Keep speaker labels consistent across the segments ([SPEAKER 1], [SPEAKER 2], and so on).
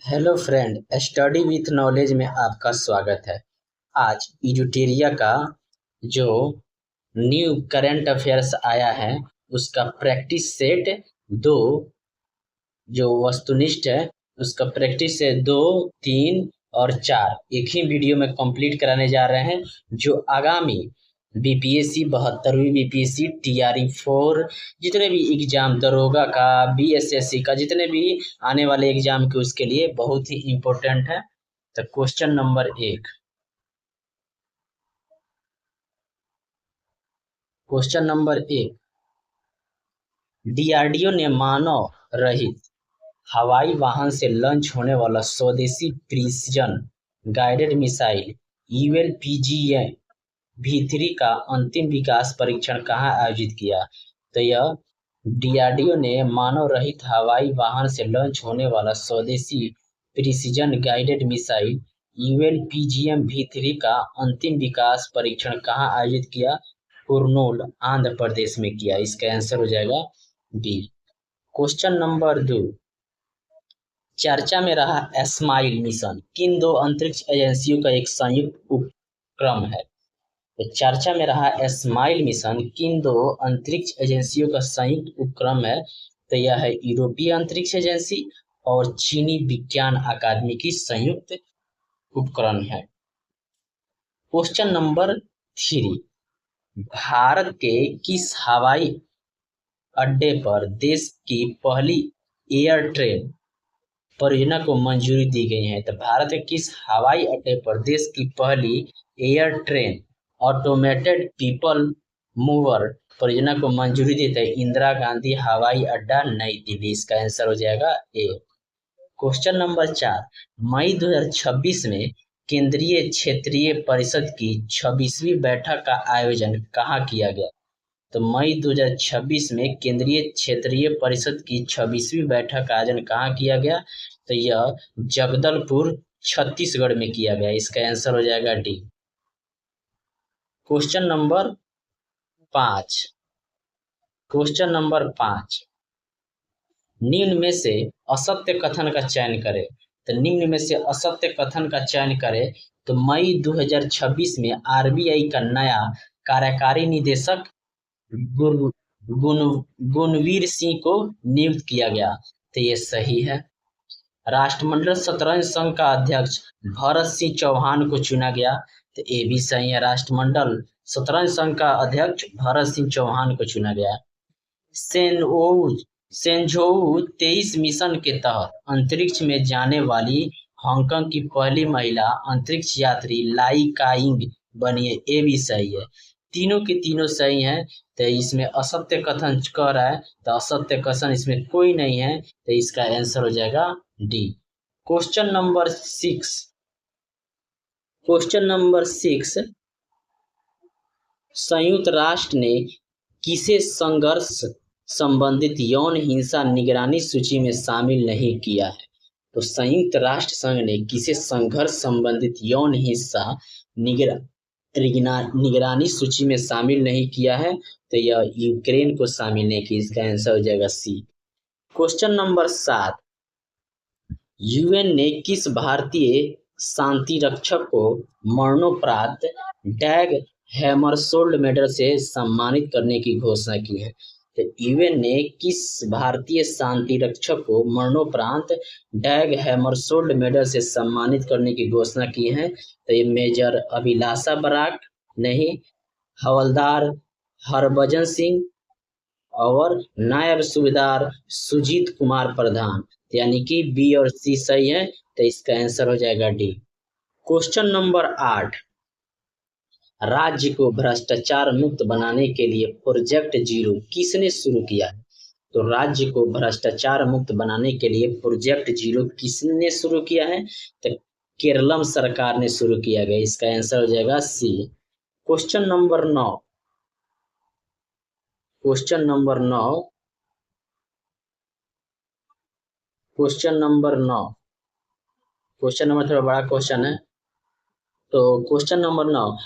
[SPEAKER 1] Hello friend, study with knowledge में आपका स्वागत है। आज इजूटेरिया का जो न्यू करंट अफेयर्स आया है उसका प्रैक्टिस सेट दो जो वस्तुनिष्ठ है उसका प्रैक्टिस सेट 2, 3 और 4 एक ही वीडियो में कंप्लीट कराने जा रहे हैं। जो आगामी बीपीएससी 72वीं बीपीएससी TRE 4 जितने भी एग्जाम दरोगा का बीएसएससी का जितने भी आने वाले एग्जाम के उसके लिए बहुत ही इम्पोर्टेंट है। तो क्वेश्चन नंबर 1, डीआरडीओ ने मानव रहित हवाई वाहन से लॉन्च होने वाला स्वदेशी प्रिसिजन गाइडेड मिसाइल ULPGM-V3 का अंतिम विकास परीक्षण कहाँ आयोजित किया। तो यह डीआरडीओ ने मानव रहित हवाई वाहन से लॉन्च होने वाला स्वदेशी प्रिसिजन गाइडेड मिसाइल ULPGM-V3 का अंतिम विकास परीक्षण कहाँ आयोजित किया। कुर्नूल, आंध्र प्रदेश में किया। इसका आंसर हो जाएगा बी। क्वेश्चन नंबर 2, चर्चा में रहा स्माइल मिशन किन दो अंतरिक्ष एजेंसियों का एक संयुक्त उपक्रम है। तो चर्चा में रहा स्माइल मिशन किन दो अंतरिक्ष एजेंसियों का संयुक्त उपक्रम है। तो यह है यूरोपीय अंतरिक्ष एजेंसी और चीनी विज्ञान अकादमी की संयुक्त उपक्रम है। क्वेश्चन नंबर 3, भारत के किस हवाई अड्डे पर देश की पहली एयर ट्रेन परियोजना को मंजूरी दी गई है। तो भारत के किस हवाई अड्डे पर देश की पहली air train automated people mover परियोजना को मंजूरी दी है। इंदिरा गांधी हवाई अड्डा, नई दिल्ली। इसका आंसर हो जाएगा ए। क्वेश्चन नंबर 4, मई 2026 में केंद्रीय क्षेत्रीय परिषद की 26वीं बैठक का आयोजन कहाँ किया गया। तो मई 2026 में केंद्रीय क्षेत्रीय परिषद की 26वीं बैठक का आयोजन कहाँ किया गया। तो यह जगदलपुर, छत्तीसगढ़ में किया गया। इसका आंसर हो जाएगा डी। क्वेश्चन नंबर 5, निम्न में से असत्य कथन का चयन करें। तो निम्न में से असत्य कथन का चयन करें। तो मई 2026 में आरबीआई का नया कार्यकारी निदेशक गुणवीर सिंह को नियुक्त किया गया। तो ये सही है। राष्ट्रमंडल शतरंज संघ का अध्यक्ष भरत सिंह चौहान को चुना गया। तो ये भी सही है। राष्ट्रमंडल शतरंज संघ का अध्यक्ष भरत सिंह चौहान को चुना गया। सेंझोउ 23 मिशन के तहत अंतरिक्ष में जाने वाली हांगकांग की पहली महिला अंतरिक्ष यात्री लाई काइंग बनी है। ये भी सही है। तीनों के तीनों सही हैं। तो इसमें असत्य कथन कह रहा है तो असत्य कथन इसमें कोई नहीं है। तो इसका आंसर हो जाएगा डी। क्वेश्चन नंबर 6, संयुक्त राष्ट्र ने किसे संघर्ष संबंधित यौन हिंसा निगरानी सूची में शामिल नहीं किया है। तो संयुक्त राष्ट्र संघ ने किसे संघर्ष संबंधित यौन हिंसा निगरानी सूची में शामिल नहीं किया है। तो यह यूक्रेन को शामिल नहीं किया। इसका आंसर हो जाएगा सी। क्वेश्चन नंबर 7, यूएन ने किस भारतीय शांति रक्षक को मरणोपरांत डैग हैमरशोल्ड मेडल से सम्मानित करने की घोषणा की है। तो यूएन ने किस भारतीय शांति रक्षक को मरणोपरांत डैग हैमरशोल्ड मेडल से सम्मानित करने की घोषणा की है। तो ये मेजर अभिलाषा बराक नहीं, हवलदार हरभजन सिंह और नायब सूबेदार सुजीत कुमार प्रधान, यानी कि बी और सी सही है। तो इसका आंसर हो जाएगा डी। क्वेश्चन नंबर 8, राज्य को भ्रष्टाचार मुक्त बनाने के लिए प्रोजेक्ट जीरो किसने शुरू किया है। तो राज्य को भ्रष्टाचार मुक्त बनाने के लिए प्रोजेक्ट जीरो किसने शुरू किया है। तो केरलम सरकार ने शुरू किया गया। इसका आंसर हो जाएगा C. Question number 9, question number थोड़ा बड़ा क्वेश्चन है। तो क्वेश्चन नंबर 9,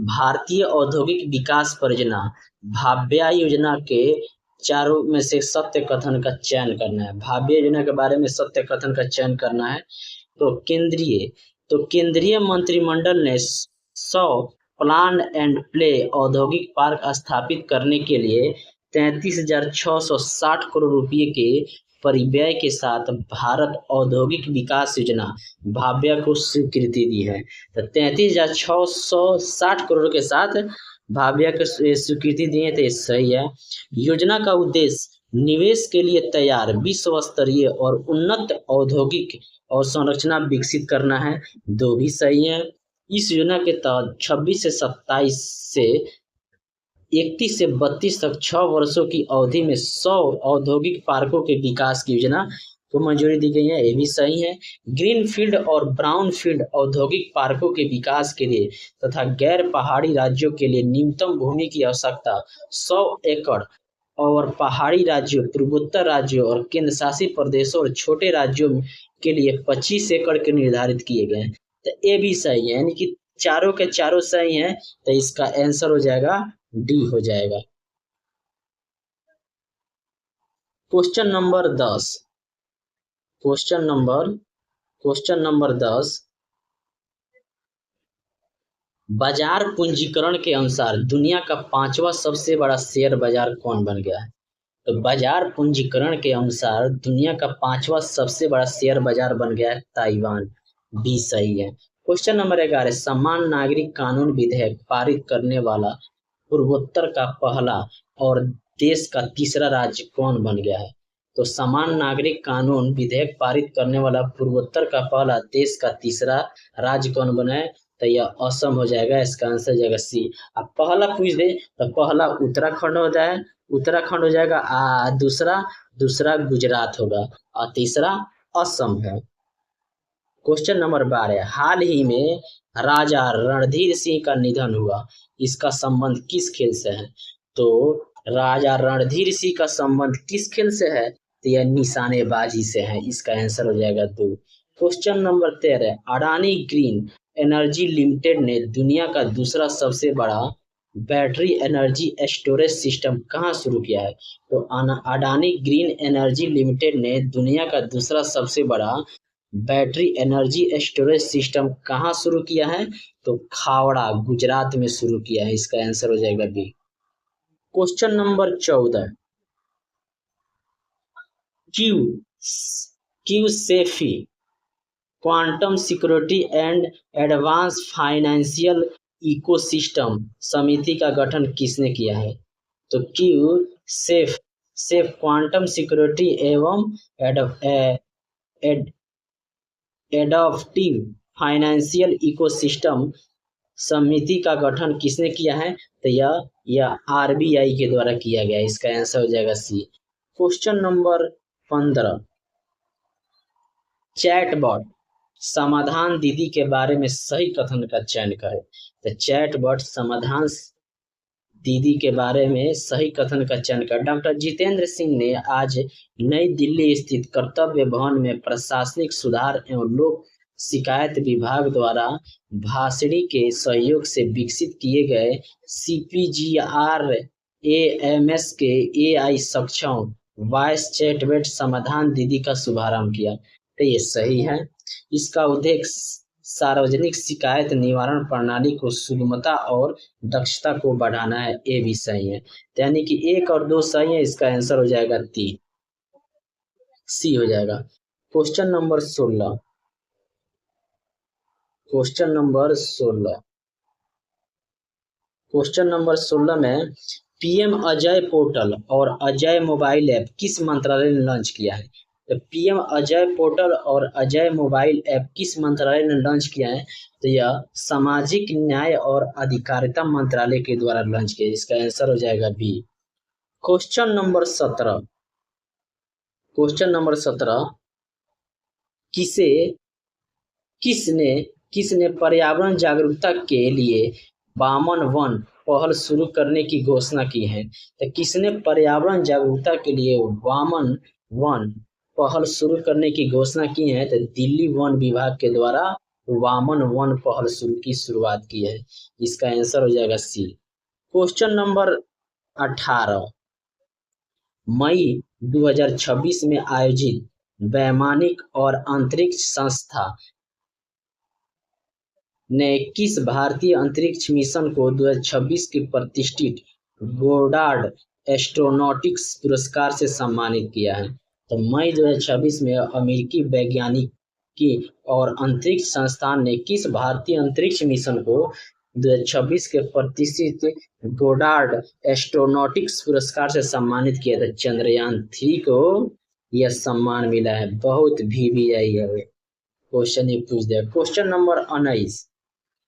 [SPEAKER 1] भारतीय औद्योगिक विकास परियोजना भाभ्या योजना के चारों में से सत्य कथन का चयन करना है। भाभीय योजना के बारे में सत्य कथन का चयन करना है। तो केंद्रीय मंत्रिमंडल ने 100 प्लान एंड प्ले औद्योगिक पार्क स्थापित करने के लिए 33,660 करोड़ रुपए के परिव्यय के साथ भारत औद्योगिक विकास योजना भाभ्या को स्वीकृति दी है। तो 33,660 करोड़ के साथ भाभ्या को स्वीकृति दी है, तो ये सही है। योजना का उद्देश्य निवेश के लिए तैयार विश्व स्तरीय और उन्नत औद्योगिक और संरचना विकसित करना है, दो भी सही है। इस योजना के तहत 26 से 27 से 31 से 32 तक 6 वर्षों की अवधि में 100 औद्योगिक पार्कों के विकास की योजना को मंजूरी दी गई है, ये भी सही है। ग्रीन फील्ड और ब्राउन फील्ड औद्योगिक पार्कों के विकास के लिए तथा गैर पहाड़ी राज्यों के लिए न्यूनतम भूमि की आवश्यकता 100 एकड़ और पहाड़ी राज्यों, पूर्वोत्तर राज्यों और केंद्र शासित प्रदेशों और छोटे राज्यों के लिए 25 एकड़ के निर्धारित किए गए हैं, तो ये भी सही है, यानी कि चारों के चारों सही हैं, तो इसका आंसर हो जाएगा डी हो जाएगा। क्वेश्चन नंबर 10 बाजार पूंजीकरण के अनुसार दुनिया का 5वां सबसे बड़ा शेयर बाजार कौन बन गया है? तो बाजार पूंजीकरण के अनुसार दुनिया का 5वां सबसे बड़ा शेयर बाजार बन गया है ताइवान, भी सही है। क्वेश्चन नंबर 11 समान नागरिक कानून विधेयक पारित करने वाला पूर्वोत्तर का पहला और देश का तीसरा राज्य कौन बन गया है? तो समान नागरिक कानून विधेयक पारित करने वाला पूर्वोत्तर का पहला, देश का तीसरा राज्य कौन बना है? तो यह असम हो जाएगा, इसका आंसर हो जाएगा सी। अब पहला पूछ दे तो पहला उत्तराखंड हो जाएगा, दूसरा गुजरात होगा और तीसरा असम है। क्वेश्चन नंबर 12 हाल ही में राजा रणधीर सिंह का निधन हुआ, इसका संबंध किस खेल से है? तो राजा रणधीर सिंह का संबंध किस खेल से है? तो यह निशानेबाजी से है, इसका आंसर हो जाएगा 2। Question number 13 Adani green energy limited ने दुनिया का दूसरा सबसे बड़ा बैटरी एनर्जी स्टोरेज सिस्टम कहाँ शुरू किया है? तो अडानी ग्रीन एनर्जी लिमिटेड ने दुनिया का दूसरा सबसे बड़ा बैटरी एनर्जी स्टोरेज सिस्टम कहाँ शुरू किया है? तो खावड़ा गुजरात में शुरू किया है, इसका आंसर हो जाएगा B. Question number 14 Q safe quantum security and advance financial ecosystem समिति का गठन किसने किया है? तो क्यू सेफ क्वांटम सिक्योरिटी एवं एडॉप्टिव फाइनेंशियल इकोसिस्टम समिति का गठन किसने किया है? तो यह आरबीआई के द्वारा किया गया, इसका आंसर हो जाएगा सी। क्वेश्चन नंबर 15 चैटबॉट समाधान दीदी के बारे में सही कथन का चयन करें। तो चैटबॉट समाधान दीदी के बारे में सही कथन का चयन कर डॉक्टर जितेंद्र सिंह ने आज नई दिल्ली स्थित कर्तव्य भवन में प्रशासनिक सुधार एवं लोक शिकायत विभाग द्वारा भाषणी के सहयोग से विकसित किए गए CPGRAMS के AI सक्षम वॉइस चैटबॉट समाधान दीदी का शुभारंभ किया, तो ये सही है। इसका उद्देश्य सार्वजनिक शिकायत निवारण प्रणाली को सुगमता और दक्षता को बढ़ाना है, ये भी सही है, यानी कि 1 और 2 सही है, इसका आंसर हो जाएगा 3, सी हो जाएगा। क्वेश्चन नंबर 16 में पीएम अजय पोर्टल और अजय मोबाइल ऐप किस मंत्रालय ने लॉन्च किया है? तो पीएम अजय पोर्टल और अजय मोबाइल ऐप किस मंत्रालय ने लॉन्च किया है? तो यह सामाजिक न्याय और अधिकारिता मंत्रालय के द्वारा लॉन्च किया, इसका आंसर हो जाएगा बी। क्वेश्चन नंबर 17 किसने पर्यावरण जागरूकता के लिए वामन वन पहल शुरू करने की घोषणा की है? तो किसने पर्यावरण जागरूकता के लिए वामन वन पहल शुरू करने की घोषणा की है? तो दिल्ली वन विभाग के द्वारा वामन वन पहल की शुरुआत की है, इसका आंसर हो जाएगा सी। क्वेश्चन नंबर 18 मई 2026 में आयोजित वैमानिक और अंतरिक्ष संस्था ने 21 भारतीय अंतरिक्ष मिशन को 2026 के प्रतिष्ठित गोडार्ड एस्ट्रोनॉटिक्स पुरस्कार से सम्मानित किया है। तो मई 2026 में अमेरिकी वैज्ञानिक की और अंतरिक्ष संस्थान ने 21 भारतीय अंतरिक्ष मिशन को 2026 के प्रतिष्ठित गोडार्ड एस्ट्रोनॉटिक्स पुरस्कार से सम्मानित किया था। चंद्रयान 3 को यह सम्मान मिला है। बहुत VVI है क्वेश्चन ये पूछ दिया। क्वेश्चन नंबर 19,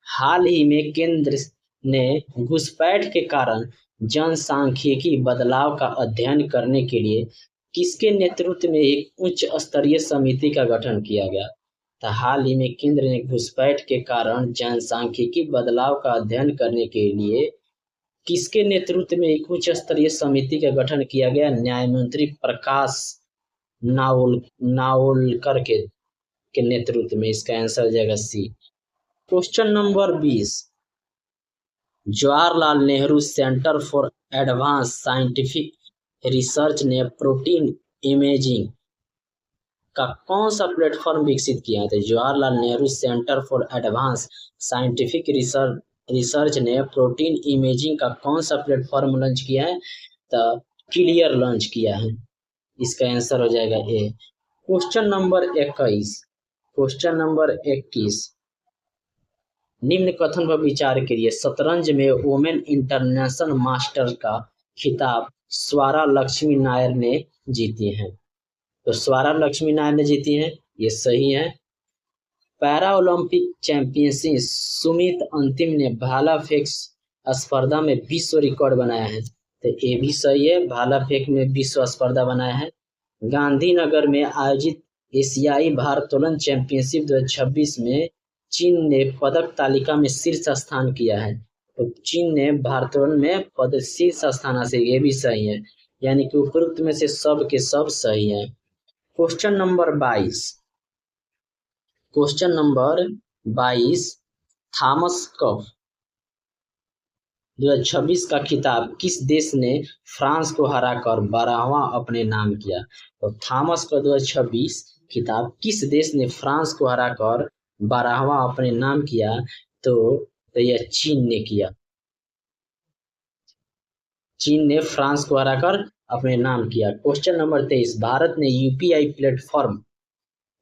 [SPEAKER 1] हाल ही में केंद्र ने घुसपैठ के कारण जनसांख्यिकी बदलाव का अध्ययन करने के लिए किसके नेतृत्व में एक उच्च स्तरीय समिति का गठन किया गया? तो हाल ही में केंद्र ने घुसपैठ के कारण जनसांख्यिकी बदलाव का अध्ययन करने के लिए किसके नेतृत्व में एक उच्च स्तरीय समिति का गठन किया गया? न्याय मंत्री प्रकाश नावलकर के नेतृत्व में। इसका आंसर हो जाएगा C. Question number 20, Jawaharlal Nehru centre for advance scientific research ने प्रोटीन इमेजिंग का कौन सा प्लेटफॉर्म विकसित किया है? तो Jawaharlal Nehru centre for advance scientific research ने प्रोटीन इमेजिंग का कौन सा प्लेटफॉर्म लॉन्च किया है? तो क्लियर लॉन्च किया है। इसका आंसर हो जाएगा A. Question number 21, question number 21, निम्न कथन पर विचार करिए। शतरंज में वोमेन इंटरनेशनल मास्टर का खिताब स्वारा लक्ष्मी नायर ने जीती हैं। तो स्वारा लक्ष्मी नायर ने जीती हैं, ये सही है। पैरा ओलंपिक चैंपियनशिप सुमित अंतिम ने भाला फेंक स्पर्धा में विश्व रिकॉर्ड बनाया है। तो ये भी सही है, भाला फेंक में विश्व स्पर्धा बनाया है। गांधीनगर में आयोजित एशियाई भारोत्तोलन चैंपियनशिप 2026 में चीन ने पदक तालिका में शीर्ष स्थान किया है। तो चीन ने भारोत्तोलन में पदक शीर्ष स्थान हासिल, ये भी सही है। यानी कि उपरोक्त में से सब के सब सही है। Question number 22, question number 22, Thomas cup 2026 का खिताब किस देश ने फ्रांस को हराकर 12वां अपने नाम किया? तो थॉमस का 2026 खिताब किस देश ने फ्रांस को हराकर 12वां अपने नाम किया? तो यह चीन ने किया। चीन ने फ्रांस को हराकर अपने नाम किया। क्वेश्चन नंबर 23, भारत ने UPI प्लेटफॉर्म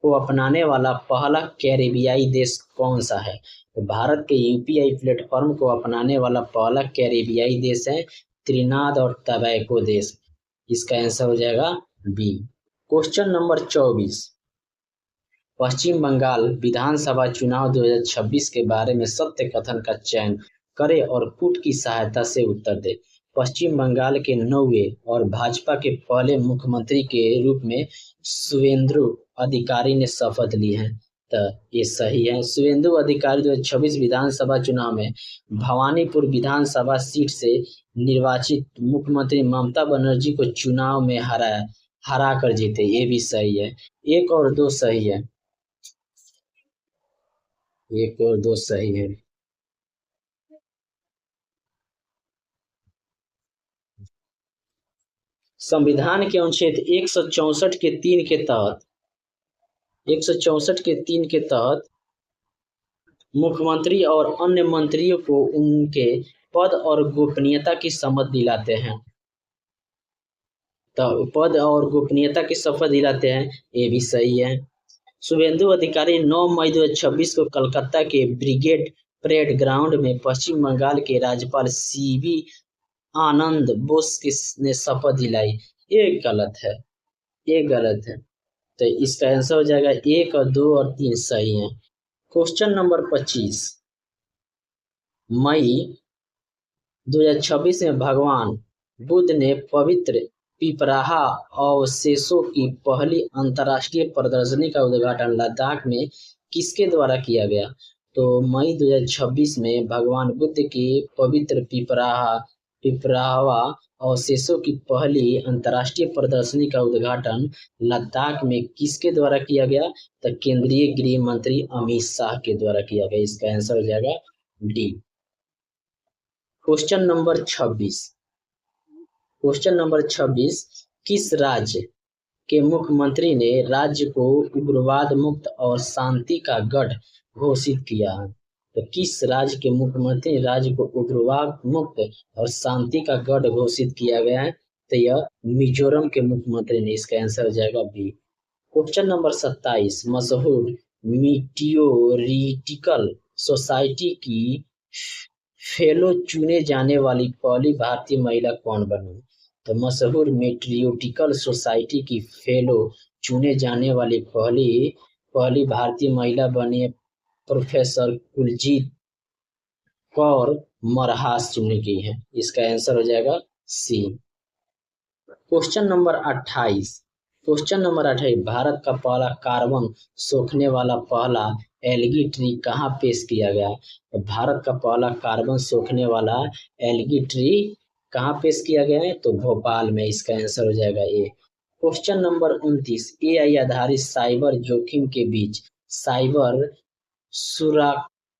[SPEAKER 1] को अपनाने वाला पहला कैरेबियाई देश कौन सा है? तो भारत के UPI प्लेटफॉर्म को अपनाने वाला पहला कैरेबियाई देश है त्रिनाद और टबैको देश। इसका आंसर हो जाएगा बी। क्वेश्चन नंबर 24, पश्चिम बंगाल विधानसभा चुनाव 2026 के बारे में सत्य कथन का चयन करे और पुट की सहायता से उत्तर दे। पश्चिम बंगाल के 9वें और भाजपा के पहले मुख्यमंत्री के रूप में शुवेंदु अधिकारी ने शपथ ली है। तो ये सही है। शुवेंदु अधिकारी 2026 विधानसभा चुनाव में भवानीपुर विधानसभा सीट से निर्वाचित मुख्यमंत्री ममता बनर्जी को चुनाव में हरा कर जीते। ये भी सही है। 1 और 2 सही है, 1 और 2 सही है। संविधान के अनुच्छेद 164 के 3 के तहत 164 के 3 के तहत मुख्यमंत्री और अन्य मंत्रियों को उनके पद और गोपनीयता की शपथ दिलाते हैं। तो पद और गोपनीयता की शपथ दिलाते हैं, ये भी सही है। शुभेंदु अधिकारी 9 मई 2026 को कलकत्ता के ब्रिगेड परेड ग्राउंड में पश्चिम बंगाल के राज्यपाल CV आनंद बोस ने शपथ दिलाई। ये गलत है, ये गलत है। तो इसका आंसर हो जाएगा 1 और 2 और 3 सही है। क्वेश्चन नंबर 25, मई 2026 में भगवान बुद्ध ने पवित्र पिपराहा अवशेषों की पहली अंतर्राष्ट्रीय प्रदर्शनी का उद्घाटन लद्दाख में किसके द्वारा किया गया? तो मई 2026 में भगवान बुद्ध की पवित्र पिपराहा अवशेषों की पहली अंतर्राष्ट्रीय प्रदर्शनी का उद्घाटन लद्दाख में किसके द्वारा किया गया? तो केंद्रीय गृह मंत्री अमित शाह के द्वारा किया गया। इसका आंसर हो जाएगा D. Question number 26, question number 26, किस राज्य के मुख्यमंत्री ने राज्य को उग्रवाद मुक्त और शांति का गढ़ घोषित किया है? तो किस राज्य के मुख्यमंत्री ने राज्य को उग्रवाद मुक्त और शांति का गढ़ घोषित किया गया है? तो यह मिजोरम के मुख्यमंत्री ने। इसका आंसर हो जाएगा बी। क्वेश्चन नंबर 27, मशहूर मीटियोरिटिकल सोसाइटी की फेलो चुने जाने वाली पहली भारतीय महिला कौन बनी? तो मशहूर मीटियोरिटिकल सोसाइटी की फेलो चुने जाने वाली पहली भारतीय महिला बनी प्रोफेसर कुलजीत कौर मरहास चुनी गई है। इसका आंसर हो जाएगा सी। क्वेश्चन नंबर 28, भारत का पहला कार्बन सोखने वाला पहला एल्गी ट्री कहाँ पेश किया गया? तो भारत का पहला कार्बन सोखने वाला एल्गी ट्री कहाँ पेश किया गया है? तो भोपाल में। इसका आंसर हो जाएगा ए। क्वेश्चन नंबर 29, एआई आधारित साइबर जोखिम के बीच साइबर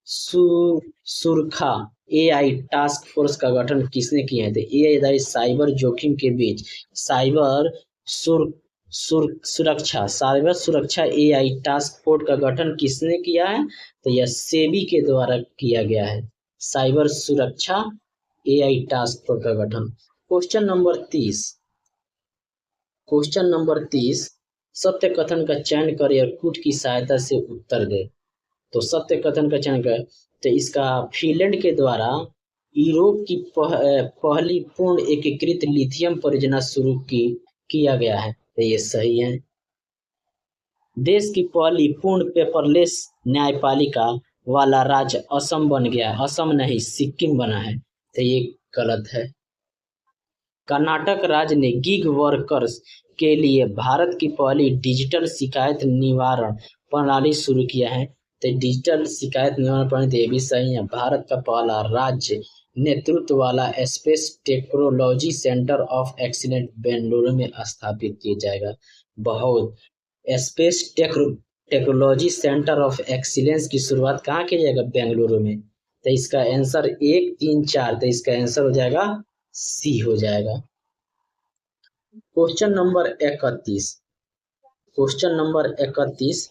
[SPEAKER 1] सुरक्षा एआई टास्क फोर्स का गठन किसने किया है? तो एआई आधारित साइबर जोखिम के बीच साइबर सुरक्षा एआई टास्क फोर्स का गठन किसने किया है? तो यह सेबी के द्वारा किया गया है, साइबर सुरक्षा एआई टास्क फोर्स का गठन। क्वेश्चन नंबर 30, सत्य कथन का चयन कर और कूट की सहायता से उत्तर दे। तो सत्य कथन का चयन कर, तो इसका फिनलैंड के द्वारा यूरोप की पहली पूर्ण एकीकृत लिथियम परियोजना शुरू किया गया है। तो ये सही है। देश की पहली पूर्ण पेपरलेस न्यायपालिका वाला राज्य असम बन गया। असम नहीं, सिक्किम बना है। तो ये गलत है। कर्नाटक राज्य ने गिग वर्कर्स के लिए भारत की पहली डिजिटल शिकायत निवारण प्रणाली शुरू किया है। तो डिजिटल शिकायत निवारण प्रणाली ये भी सही है। भारत का पहला राज्य नेतृत्व वाला space technology centre of excellence Bengaluru में स्थापित किया जाएगा। बहुत space technology centre of excellence की शुरुआत कहाँ की जाएगा? बेंगलुरु में। तो इसका आंसर 1, 3, 4, तो इसका आंसर हो जाएगा सी हो जाएगा। क्वेश्चन नंबर 31,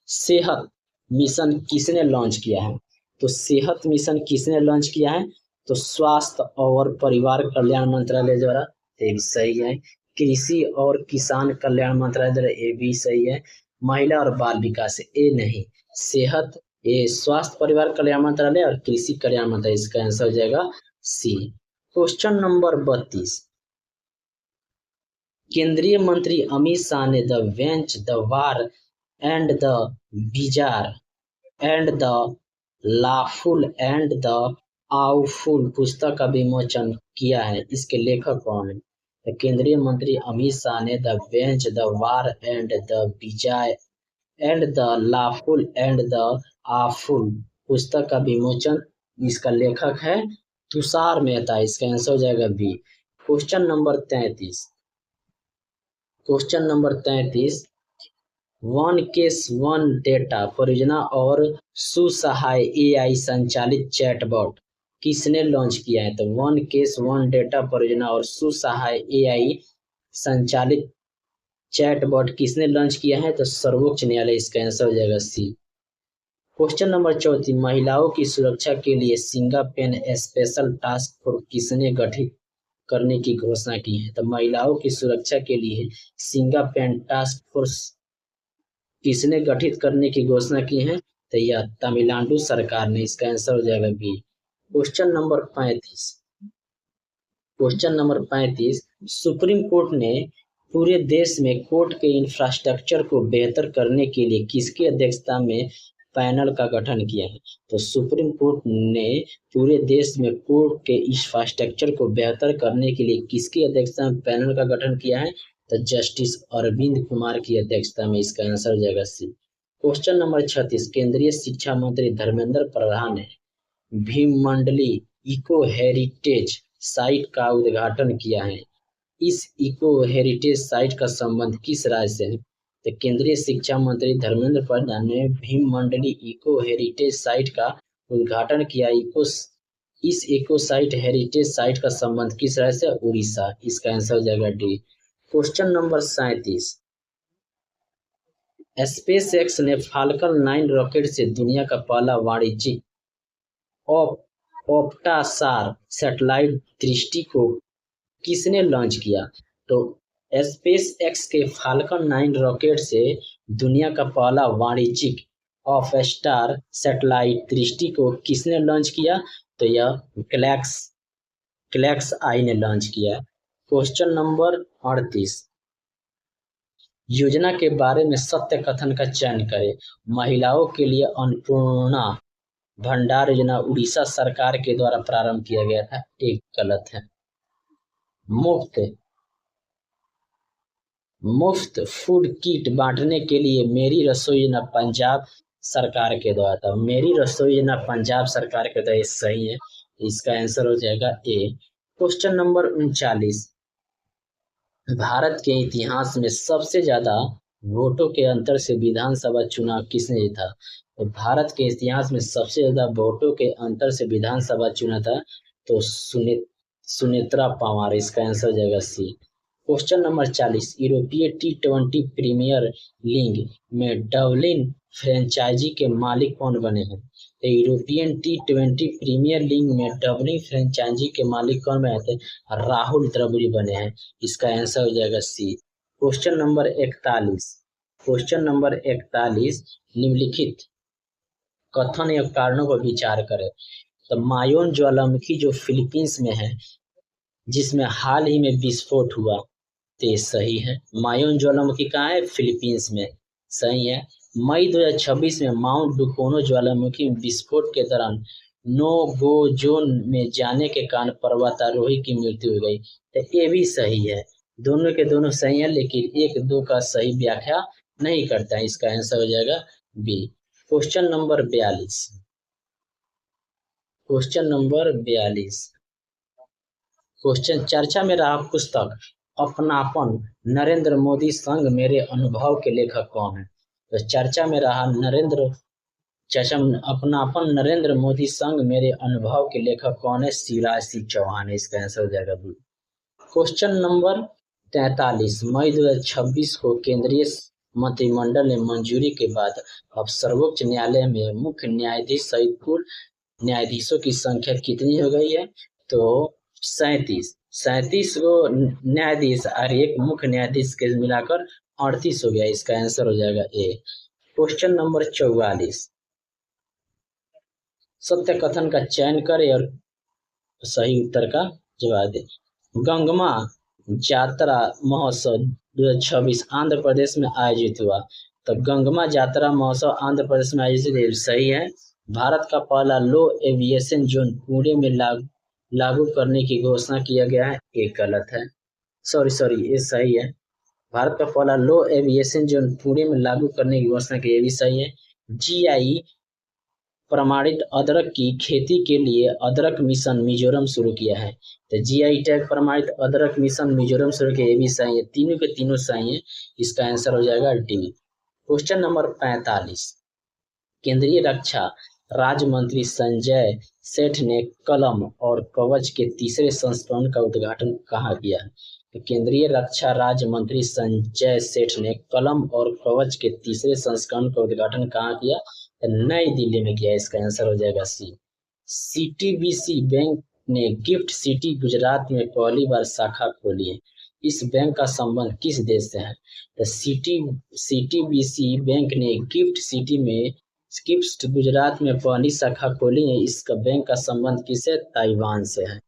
[SPEAKER 1] सेहत मिशन किसने लॉन्च किया है? तो सेहत मिशन किसने लॉन्च किया है? तो स्वास्थ्य और परिवार कल्याण मंत्रालय द्वारा। ये भी सही है। कृषि और किसान कल्याण मंत्रालय द्वारा। ये भी सही है। महिला और बाल विकास, ये नहीं। सेहत, ये स्वास्थ्य परिवार कल्याण मंत्रालय और कृषि कल्याण मंत्रालय। इसका आंसर हो जाएगा सी। क्वेश्चन नंबर 32, केंद्रीय मंत्री अमित शाह ने the bench, the war and the bizarre and the lawful and the awful पुस्तक का विमोचन किया है। इसके लेखक कौन है? तो केंद्रीय मंत्री अमित शाह ने the bench, the war and the bizarre and the lawful and the awful पुस्तक का विमोचन, इसका लेखक है तुषार मेहता। इसका आंसर हो जाएगा B. Question number 33, one case one data परियोजना और सुसहाय एआई संचालित चैटबॉट किसने लॉन्च किया है? तो वन केस वन डेटा परियोजना और सुसहाय एआई संचालित चैटबॉट किसने लॉन्च किया है? तो सर्वोच्च न्यायालय। इसका आंसर हो जाएगा सी। क्वेश्चन नंबर 34, महिलाओं की सुरक्षा के लिए सिंगापेन स्पेशल टास्क फोर्स किसने गठित करने की घोषणा की है? तो महिलाओं की सुरक्षा के लिए सिंगापेन टास्क फोर्स किसने गठित करने की घोषणा की है? तो यह तमिलनाडु सरकार ने। इसका आंसर हो जाएगा B. Question number 35, supreme court ने पूरे देश में कोर्ट के इंफ्रास्ट्रक्चर को बेहतर करने के लिए किसकी अध्यक्षता में पैनल का गठन किया है? तो सुप्रीम कोर्ट ने पूरे देश में कोर्ट के इंफ्रास्ट्रक्चर को बेहतर करने के लिए किसकी अध्यक्षता में पैनल का गठन किया है? तो जस्टिस अरविंद कुमार की अध्यक्षता में। इसका आंसर हो जाएगा सी। क्वेश्चन नंबर 36, केंद्रीय शिक्षा मंत्री धर्मेंद्र प्रधान ने भीममंडली इको हेरिटेज साइट का उद्घाटन किया है। इस इको हेरिटेज साइट का संबंध किस राज्य से है? तो केंद्रीय शिक्षा मंत्री धर्मेंद्र प्रधान ने भीममंडली इको हेरिटेज साइट का उद्घाटन किया। इस इको साइट हेरिटेज साइट का संबंध किस राज्य से? उड़ीसा। इसका आंसर हो जाएगा D. Question number 37, space x ने फाल्कन 9 रॉकेट से दुनिया का पहला वाणिज्यिक ऑप्टासार सैटेलाइट दृष्टि को किसने लॉन्च किया? तो स्पेस एक्स के फाल्कन 9 रॉकेट से दुनिया का पहला वाणिज्यिक ऑफ स्टार सैटेलाइट दृष्टि को किसने लॉन्च किया? तो यह क्लैक्स आई ने लॉन्च किया। क्वेश्चन नंबर 38, योजना के बारे में सत्य कथन का चयन करें। महिलाओं के लिए अन्नपूर्णा भंडार योजना उड़ीसा सरकार के द्वारा प्रारंभ किया गया था, एक गलत है। मुफ्त फूड किट बांटने के लिए मेरी रसोई योजना पंजाब सरकार के द्वारा था। मेरी रसोई योजना पंजाब सरकार के द्वारा सही है, इसका आंसर हो जाएगा ए। क्वेश्चन नंबर 39, भारत के इतिहास में सबसे ज्यादा वोटों के अंतर से विधानसभा चुनाव किसने जीता? तो भारत के इतिहास में सबसे ज्यादा वोटों के अंतर से विधानसभा चुना था तो सुनेत्रा पवार, इसका आंसर हो जाएगा सी। क्वेश्चन नंबर 40, यूरोपीय T20 प्रीमियर लीग में डबलिन फ्रेंचाइजी के मालिक कौन बने हैं? तो यूरोपियन T20 प्रीमियर लीग में डबलिन फ्रेंचाइजी के मालिक कौन बने थे? राहुल द्रविड़ बने हैं, इसका आंसर हो जाएगा सी। क्वेश्चन नंबर 41, निम्नलिखित कथन या कारणों पर विचार करें। तो मायोन ज्वालामुखी जो फिलीपींस में है, जिसमें हाल ही में विस्फोट हुआ, तो ये सही है। मायोन ज्वालामुखी कहाँ है? फिलीपींस में, सही है। मई 2026 में माउंट डुकोनो ज्वालामुखी विस्फोट के दौरान नो गो जोन में जाने के कारण पर्वतारोही की मृत्यु हो गई, तो ये भी सही है। दोनों के दोनों सही है, लेकिन एक दो का सही व्याख्या नहीं करता है, इसका आंसर हो जाएगा बी। क्वेश्चन नंबर 42, क्वेश्चन चर्चा में रहा पुस्तक अपनापन नरेंद्र मोदी संग मेरे अनुभव के लेखक कौन है? तो चर्चा में रहा अपनापन नरेंद्र मोदी संग मेरे अनुभव के लेखक कौन है? शिवराज सिंह चौहान है, इसका आंसर हो जाएगा बी। क्वेश्चन नंबर 43, मई 2026 को केंद्रीय मंत्रिमंडल ने मंजूरी के बाद अब सर्वोच्च न्यायालय में मुख्य न्यायाधीश सहित कुल न्यायाधीशों की संख्या कितनी हो गई है? तो 37 को न्यायाधीश और एक मुख्य न्यायाधीश के मिलाकर 38 हो गया, इसका आंसर हो जाएगा ए। क्वेश्चन नंबर 44, सत्य कथन का चयन करें और सही उत्तर का जवाब दें। गंगमा यात्रा महोत्सव 2026 आंध्र प्रदेश में आयोजित हुआ, तो गंगमा यात्रा महोत्सव आंध्र प्रदेश में आयोजित, सही है। भारत का पहला लो एविएशन जोन पुणे में लागू करने की घोषणा किया गया है, एक गलत है। सॉरी, ये सही है। भारत का पहला लो एविएशन जोन पुणे में लागू करने की घोषणा की, ये भी सही है। जीआई प्रमाणित अदरक की खेती के लिए अदरक मिशन मिजोरम शुरू किया है, तो जीआई टैग प्रमाणित अदरक मिशन मिजोरम शुरू किया, ये भी सही है। तीनों के तीनों सही है, इसका आंसर हो जाएगा डी। क्वेश्चन नंबर 45, केंद्रीय रक्षा राज्य मंत्री संजय सेठ ने कलम और कवच के तीसरे संस्करण का उद्घाटन कहाँ किया? तो केंद्रीय रक्षा राज्य मंत्री संजय सेठ ने कलम और कवच के तीसरे संस्करण का उद्घाटन कहाँ किया? नई दिल्ली में किया, इसका आंसर हो जाएगा सी। सीटीबीसी बैंक ने गिफ्ट सिटी गुजरात में पहली बार शाखा खोली है, इस बैंक का संबंध किस देश से है? तो सीटीबीसी बैंक ने गिफ्ट गुजरात में पहली शाखा खोली है, इसका बैंक का संबंध किससे? ताइवान से है,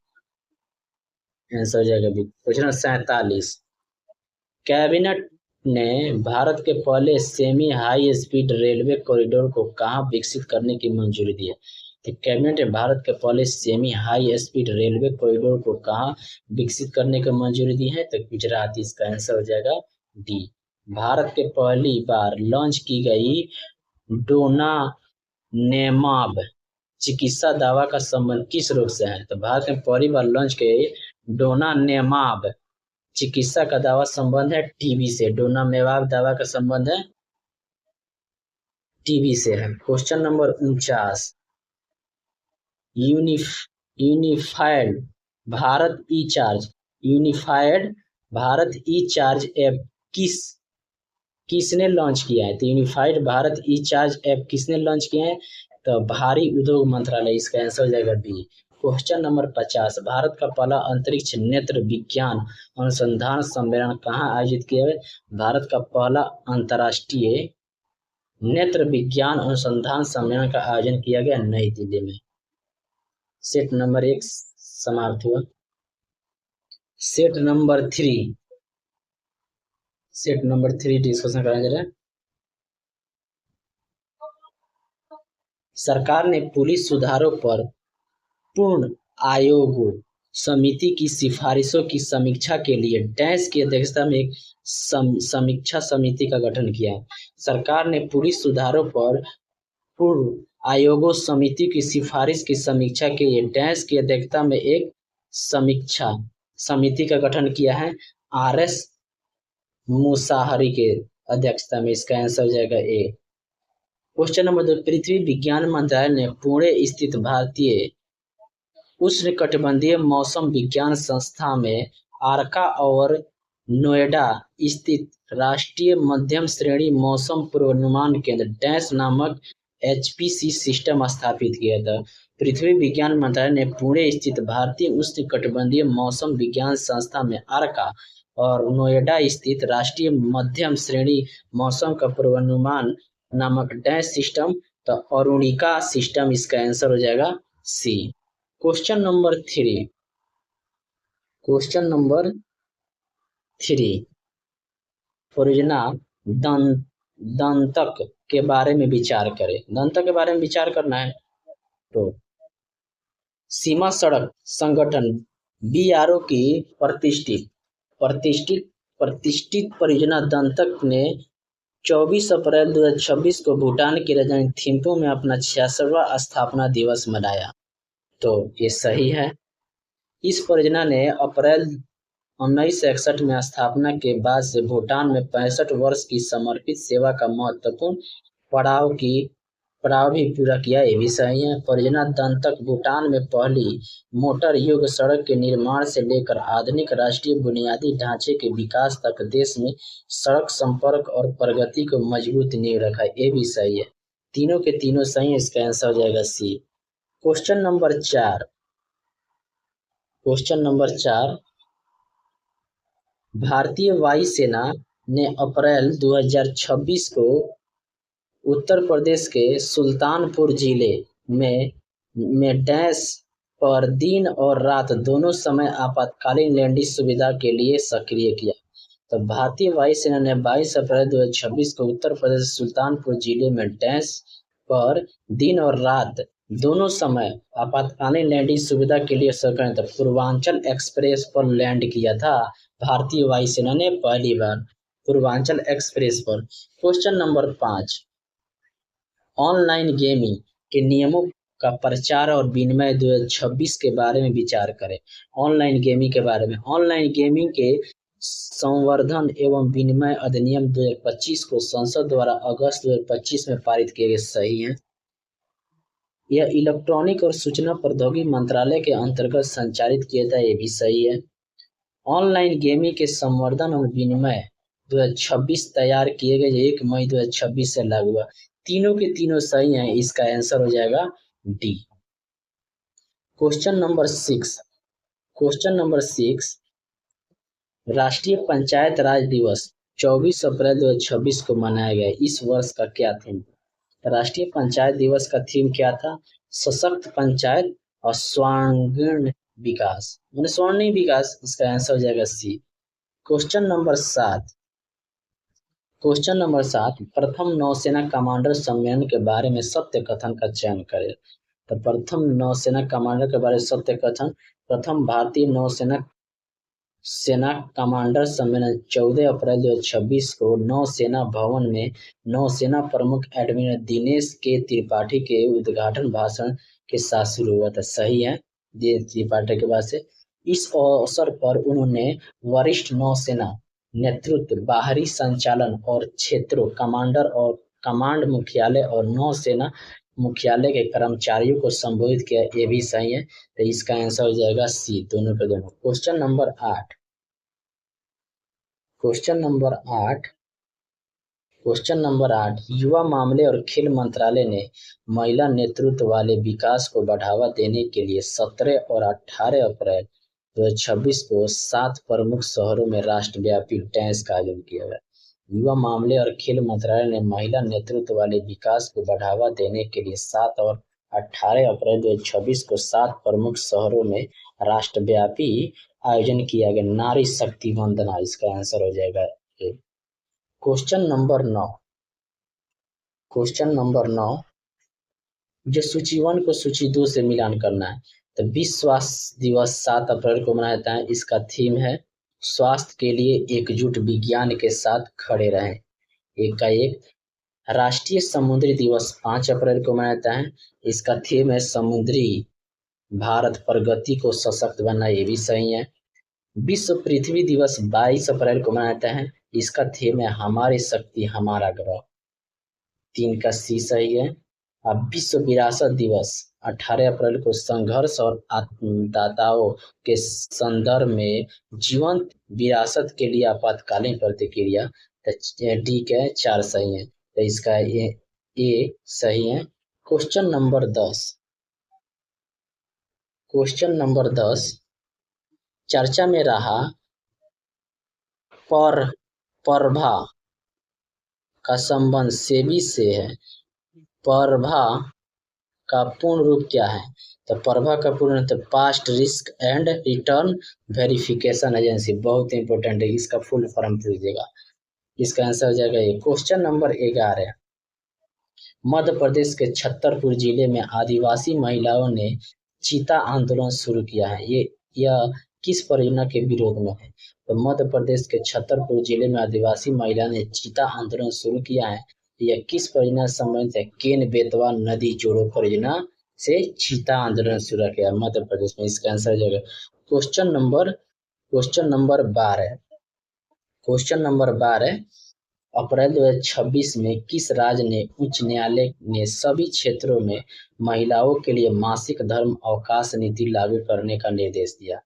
[SPEAKER 1] आंसर हो जाएगा बी। क्वेश्चन 47, कैबिनेट ने भारत के पहले semi high speed railway corridor को कहां विकसित करने की मंजूरी दी है? तो कैबिनेट ने भारत के पहले semi high speed railway corridor को कहां विकसित करने की मंजूरी दी है? तो गुजरात, इसका आंसर हो जाएगा डी। भारत के पहली बार लॉन्च की गई डोनानेमाब चिकित्सा दवा का संबंध किस रोग से है? तो भारत में पहली बार लॉन्च की गई डोनानेमाब चिकित्सा का दवा संबंध है टीबी से। डोनामेवाब दवा का संबंध है टीबी से है। क्वेश्चन नंबर 49, यूनिफाइड भारत ई चार्ज भारत ई चार्ज ऐप किसने लॉन्च किया है? तो यूनिफाइड भारत ई चार्ज ऐप किसने लॉन्च किया है? तो भारी उद्योग मंत्रालय। इसका आंसर हो जाएगा बी। क्वेश्चन नंबर 50, भारत का पहला अंतरिक्ष नेत्र विज्ञान अनुसंधान सम्मेलन कहाँ आयोजित किया है? भारत का पहला अंतर्राष्ट्रीय नेत्र विज्ञान अनुसंधान सम्मेलन का आयोजन किया गया नई दिल्ली में। सेट नंबर 1 समाप्त हुआ। सेट नंबर 3 डिस्कशन करा जा रहा है। सरकार ने पुलिस सुधारों पर पूर्ण आयोग समिति की सिफारिशों की समीक्षा के लिए डैश की अध्यक्षता में एक समीक्षा समिति का गठन किया। सरकार ने पुलिस सुधारों पर पूर्व आयोगों समिति की सिफारिश की समीक्षा के लिए डैश की अध्यक्षता में एक समीक्षा समिति का गठन किया है। RS मुसाहरी के अध्यक्षता में। इसका आंसर हो जाएगा ए। क्वेश्चन नंबर 2, पृथ्वी विज्ञान मंत्रालय ने पुणे स्थित भारतीय उष्णकटिबंधीय मौसम विज्ञान संस्था में आरका और नोएडा स्थित राष्ट्रीय मध्यम श्रेणी मौसम पूर्वानुमान केंद्र डैश नामक HPC सिस्टम स्थापित किया था। पृथ्वी विज्ञान मंत्रालय ने पुणे स्थित भारतीय उष्णकटिबंधीय मौसम विज्ञान संस्था में आरका और नोएडा स्थित राष्ट्रीय मध्यम श्रेणी मौसम का पूर्वानुमान नामक डैश सिस्टम, तो अरुणिका सिस्टम। इसका आंसर हो जाएगा सी। क्वेश्चन नंबर 3 परियोजना दंतक के बारे में विचार करें। दंतक के बारे में विचार करना है तो सीमा सड़क संगठन BRO की प्रतिष्ठित परियोजना दंतक ने 24 अप्रैल 2026 को भूटान की राजधानी थिम्पू में अपना 66वां स्थापना दिवस मनाया। तो ये सही है। इस परियोजना ने अप्रैल 1961 में स्थापना के बाद से भूटान में 65 वर्ष की समर्पित सेवा का महत्वपूर्ण पड़ाव भी पूरा किया। ये भी सही है। परियोजना दंतक भूटान में पहली मोटर युग सड़क के निर्माण से लेकर आधुनिक राष्ट्रीय बुनियादी ढांचे के विकास तक देश में सड़क संपर्क और प्रगति को मजबूत नींव रखा। ये भी सही है। तीनों के तीनों सही है। इसका आंसर हो जाएगा सी। क्वेश्चन नंबर 4, भारतीय वायुसेना ने अप्रैल 2026 को उत्तर प्रदेश के सुल्तानपुर जिले में डैश पर दिन और रात दोनों समय आपातकालीन लैंडिंग सुविधा के लिए सक्रिय किया। तो भारतीय वायुसेना ने 22 अप्रैल 2026 को उत्तर प्रदेश सुल्तानपुर जिले में डैश पर दिन और रात दोनों समय आपातकालीन लैंडिंग सुविधा के लिए सक्रिय था। पूर्वांचल एक्सप्रेस पर लैंड किया था भारतीय वायुसेना ने पहली बार पूर्वांचल एक्सप्रेस पर। क्वेश्चन नंबर 5, ऑनलाइन गेमिंग के नियमों का प्रचार और विनिमय 2026 के बारे में विचार करें। ऑनलाइन गेमिंग के बारे में। ऑनलाइन गेमिंग के संवर्धन एवं विनिमय अधिनियम 2025 को संसद द्वारा अगस्त 2025 में पारित किए गए। सही है। यह इलेक्ट्रॉनिक और सूचना प्रौद्योगिकी मंत्रालय के अंतर्गत संचालित किया था। ये भी सही है। ऑनलाइन गेमिंग के संवर्धन और विनिमय 2026 तैयार किए गए 1 मई 2026 से लागू हुआ। तीनों के तीनों सही हैं। इसका आंसर हो जाएगा डी। क्वेश्चन नंबर 6, राष्ट्रीय पंचायत राज दिवस 24 अप्रैल 2026 को मनाया गया। इस वर्ष का क्या थीम? राष्ट्रीय पंचायत दिवस का थीम क्या था? सशक्त पंचायत और स्वर्णिम विकास। इसका आंसर हो जाएगा सी। क्वेश्चन नंबर 7, प्रथम नौसेना कमांडर सम्मेलन के बारे में सत्य कथन का चयन करें। तो प्रथम नौसेना कमांडर के बारे में सत्य कथन। प्रथम भारतीय सेना कमांडर सम्मेलन 14 अप्रैल 2026 को नौसेना भवन में नौसेना प्रमुख एडमिरल दिनेश के त्रिपाठी के उद्घाटन भाषण के साथ शुरू हुआ था। सही है। त्रिपाठी के बाद से इस अवसर पर उन्होंने वरिष्ठ नौसेना नेतृत्व, बाहरी संचालन और क्षेत्रों, कमांडर और कमांड मुख्यालय और नौसेना मुख्यालय के कर्मचारियों को संबोधित किया। ये भी सही है। तो इसका आंसर हो जाएगा सी। दोनों के दोनों। Question number question number 8। Question number 8, युवा मामले और खेल मंत्रालय ने महिला नेतृत्व वाले विकास को बढ़ावा देने के लिए 17 और 18 अप्रैल 2026 को 7 प्रमुख शहरों में राष्ट्रव्यापी डांस का आयोजन किया गया। युवा मामले और खेल मंत्रालय ने महिला नेतृत्व वाले विकास को बढ़ावा देने के लिए 7 और 18 अप्रैल 2026 को 7 प्रमुख शहरों में राष्ट्रव्यापी आयोजन किया गया। नारी शक्ति वंदना इसका आंसर हो जाएगा। Question number 9। क्वेश्चन नंबर 9, जो सूची 1 को सूची 2 से मिलान करना है। तो विश्व स्वास्थ्य दिवस 7 अप्रैल को मनाया जाता है। इसका थीम है स्वास्थ्य के लिए एकजुट विज्ञान के साथ खड़े रहें। एक का एक। राष्ट्रीय समुद्री दिवस 5 अप्रैल को मनाया जाता है। इसका थीम है समुद्री भारत प्रगति को सशक्त बनना, ये भी सही है। विश्व पृथ्वी दिवस 22 अप्रैल को मनाया जाता है। इसका थीम है हमारी शक्ति हमारा ग्रह, 3 का सी सही है। अब विश्व विरासत दिवस 18 अप्रैल को संघर्ष और आत्मदाताओं के संदर्भ में जीवंत विरासत के लिए आपातकालीन प्रतिक्रिया, डी के 4 सही है। तो इसका ए सही है। Question number 10। क्वेश्चन नंबर 10, चर्चा में रहा प्रभा का संबंध सेबी से है। प्रभा का पूर्ण रूप क्या है? तो प्रभा का पूर्ण तो past risk and return verification agency, बहुत इंपॉर्टेंट है, इसका फुल फॉर्म पूछिएगा। इसका आंसर हो जाएगा ये। क्वेश्चन नंबर 11, मध्य प्रदेश के छतरपुर जिले में आदिवासी महिलाओं ने चीता आंदोलन शुरू किया है। यह किस परियोजना के विरोध में है? तो मध्य प्रदेश के छतरपुर जिले में आदिवासी महिला ने चीता आंदोलन शुरू किया है। यह किस परियोजना से संबंधित है? केन बेतवा नदी जोड़ो परियोजना से चीता आंदोलन शुरू किया मध्य प्रदेश में। इसका आंसर हो जाएगा क्वेश्चन नंबर 12। क्वेश्चन नंबर 12, अप्रैल 2026 में किस राज्य ने उच्च न्यायालय ने सभी क्षेत्रों में महिलाओं के लिए मासिक धर्म अवकाश नीति लागू करने का निर्देश दिया?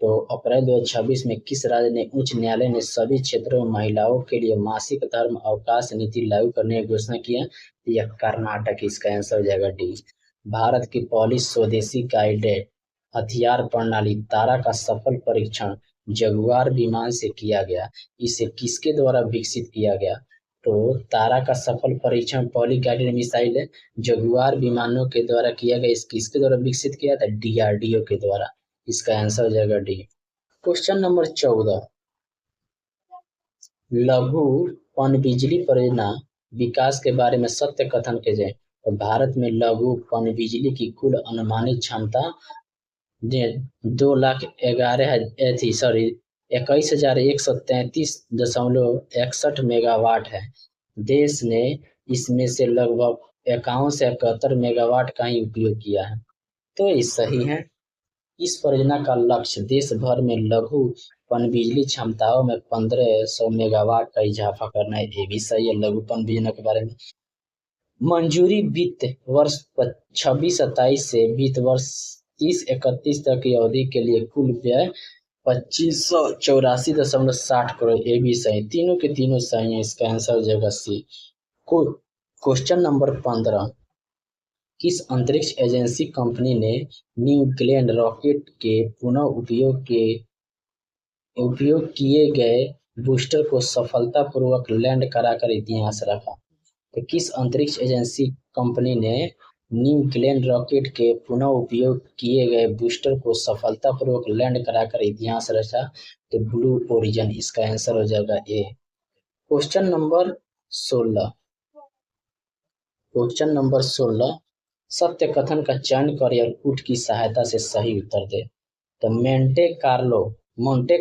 [SPEAKER 1] तो अप्रैल 2026 में किस राज्य ने उच्च न्यायालय ने सभी क्षेत्रों में महिलाओं के लिए मासिक धर्म अवकाश नीति लागू करने की घोषणा की है? यह कर्नाटक, इसका आंसर हो जाएगा डी। भारत की पहली स्वदेशी गाइडेड हथियार प्रणाली तारा का सफल परीक्षण जगुआर विमान से किया गया। इसे किसके द्वारा विकसित किया गया? तो तारा का सफल परीक्षण पहली गाइडेड मिसाइल है जगुआर विमानों के द्वारा किया गया। इस किसके द्वारा विकसित किया था? DRDO के द्वारा। इसका आंसर हो जाएगा डी। क्वेश्चन नंबर 14, लघु पनबिजली परियोजना विकास के बारे में सत्य कथन के जाए। तो भारत में लघु पनबिजली की कुल अनुमानित क्षमता 21,133.61 मेगावाट है। देश ने इसमें से लगभग 51 से 71 मेगावाट का ही उपयोग किया है। तो ये सही है। इस परियोजना का लक्ष्य देश भर में लघु पनबिजली क्षमताओं में 1500 मेगावाट का इजाफा करना है। ये भी सही है लघु पनबिजली के बारे में। मंजूरी वित्त वर्ष 26-27 से वित्त वर्ष 30-31 तक की अवधि के लिए कुल व्यय 2584.60 करोड़, ये भी सही। तीनों के तीनों सही है। इसका आंसर हो जाएगा सी। क्वेश्चन नंबर 15, किस अंतरिक्ष एजेंसी कंपनी ने न्यू ग्लेन रॉकेट के पुनः उपयोग किए गए बूस्टर को सफलतापूर्वक लैंड कराकर इतिहास रखा? तो किस अंतरिक्ष एजेंसी कंपनी ने न्यू ग्लेन रॉकेट के पुनः उपयोग किए गए बूस्टर को सफलतापूर्वक लैंड कराकर इतिहास रचा? तो ब्लू ओरिजिन, इसका आंसर हो जाएगा A. Question number 16। Question number 16, सत्य कथन का चयन कर और ऊट की सहायता से सही उत्तर दे। तो मोंटे